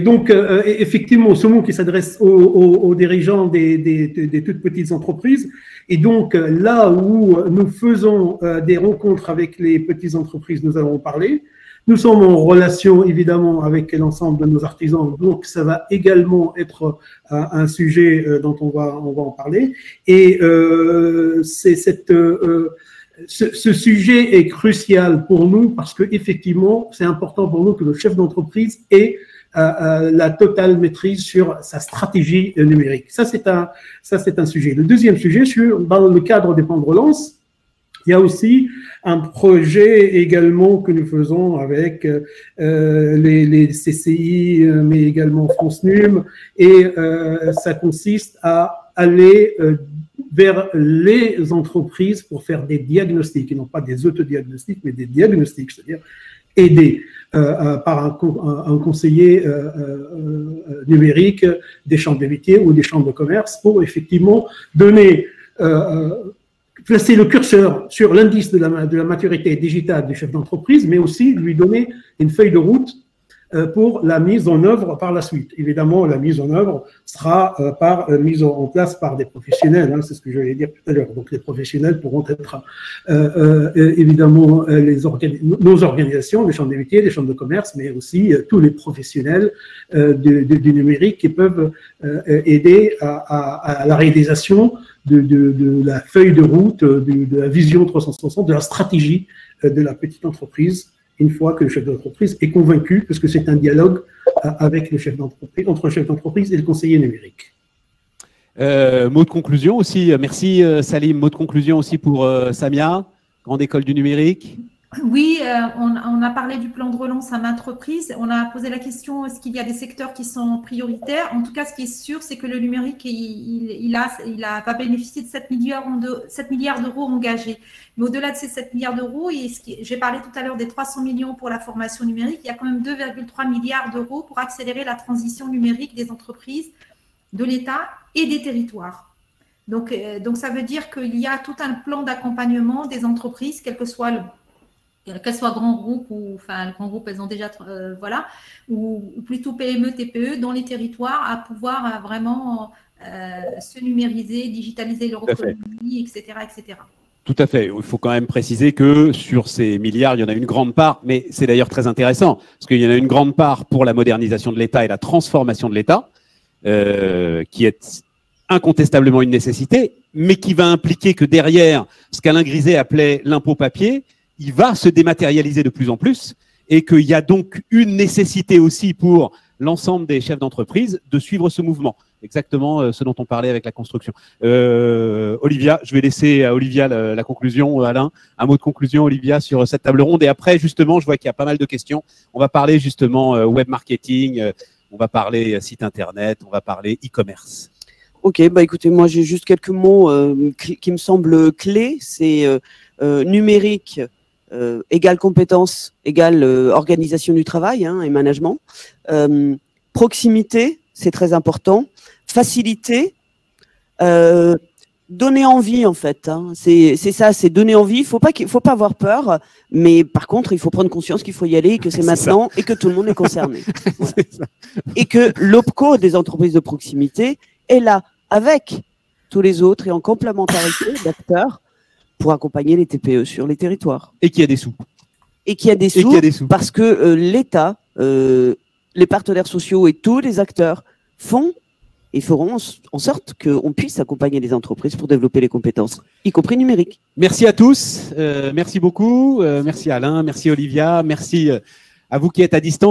donc, effectivement, ce MOOC qui s'adresse aux dirigeants des toutes petites entreprises. Et donc, là où nous faisons des rencontres avec les petites entreprises, nous allons en parler. Nous sommes en relation, évidemment, avec l'ensemble de nos artisans. Donc, ça va également être un sujet dont on va en parler. Et ce sujet est crucial pour nous parce que effectivement, c'est important pour nous que le chef d'entreprise ait la totale maîtrise sur sa stratégie numérique. Ça, c'est un sujet. Le deuxième sujet, dans le cadre des plans de relance, il y a aussi un projet également que nous faisons avec les CCI, mais également France Num, et ça consiste à aller vers les entreprises pour faire des diagnostics, et non pas des autodiagnostics, mais des diagnostics, c'est-à-dire aidés par un conseiller numérique des chambres de métiers ou des chambres de commerce pour effectivement donner placer le curseur sur l'indice de la maturité digitale du chef d'entreprise, mais aussi lui donner une feuille de route pour la mise en œuvre par la suite. Évidemment, la mise en œuvre sera mise en place par des professionnels, hein, c'est ce que je vais dire tout à l'heure. Donc, les professionnels pourront être évidemment nos organisations, les chambres des métiers, les chambres de commerce, mais aussi tous les professionnels du numérique qui peuvent aider à la réalisation de la feuille de route, de la vision 360, de la stratégie de la petite entreprise, une fois que le chef d'entreprise est convaincu, parce que c'est un dialogue avec le chef d'entreprise, entre le chef d'entreprise et le conseiller numérique. Mot de conclusion aussi, merci Salim, mot de conclusion aussi pour Samia, Grande École du Numérique. Oui, on a parlé du plan de relance à maintes reprises. On a posé la question, est-ce qu'il y a des secteurs qui sont prioritaires? En tout cas, ce qui est sûr, c'est que le numérique, va bénéficier de 7 milliards d'euros engagés. Mais au-delà de ces 7 milliards d'euros, j'ai parlé tout à l'heure des 300 millions pour la formation numérique, il y a quand même 2,3 milliards d'euros pour accélérer la transition numérique des entreprises, de l'État et des territoires. Donc, ça veut dire qu'il y a tout un plan d'accompagnement des entreprises, qu'elles soient grands groupes ou, enfin, les grands groupes, elles ont déjà, voilà, ou plutôt PME, TPE, dans les territoires, à pouvoir vraiment se numériser, digitaliser leur économie, etc., etc. Tout à fait. Il faut quand même préciser que sur ces milliards, il y en a une grande part, mais c'est d'ailleurs très intéressant, parce qu'il y en a une grande part pour la modernisation de l'État et la transformation de l'État, qui est incontestablement une nécessité, mais qui va impliquer que derrière, ce qu'Alain Griset appelait l'impôt papier, il va se dématérialiser de plus en plus et qu'il y a donc une nécessité aussi pour l'ensemble des chefs d'entreprise de suivre ce mouvement. Exactement ce dont on parlait avec la construction. Olivia, je vais laisser à Olivia la conclusion. Alain, un mot de conclusion, Olivia, sur cette table ronde. Et après, justement, je vois qu'il y a pas mal de questions. On va parler justement web marketing, on va parler site internet, on va parler e-commerce. Ok, bah écoutez, moi j'ai juste quelques mots qui me semblent clés. C'est numérique. Égale compétence, égale organisation du travail et management. Proximité, c'est très important. Facilité, donner envie en fait. C'est ça, c'est donner envie. Il faut pas avoir peur, mais par contre, il faut prendre conscience qu'il faut y aller, que c'est maintenant et que tout le monde est concerné. Voilà. Et que l'OPCO des entreprises de proximité est là avec tous les autres et en complémentarité d'acteurs pour accompagner les TPE sur les territoires. Et qu'il y a des sous. Et qu'il y a des sous, parce que l'État, les partenaires sociaux et tous les acteurs font et feront en sorte qu'on puisse accompagner les entreprises pour développer les compétences, y compris numériques. Merci à tous, merci beaucoup, merci Alain, merci Olivia, merci à vous qui êtes à distance.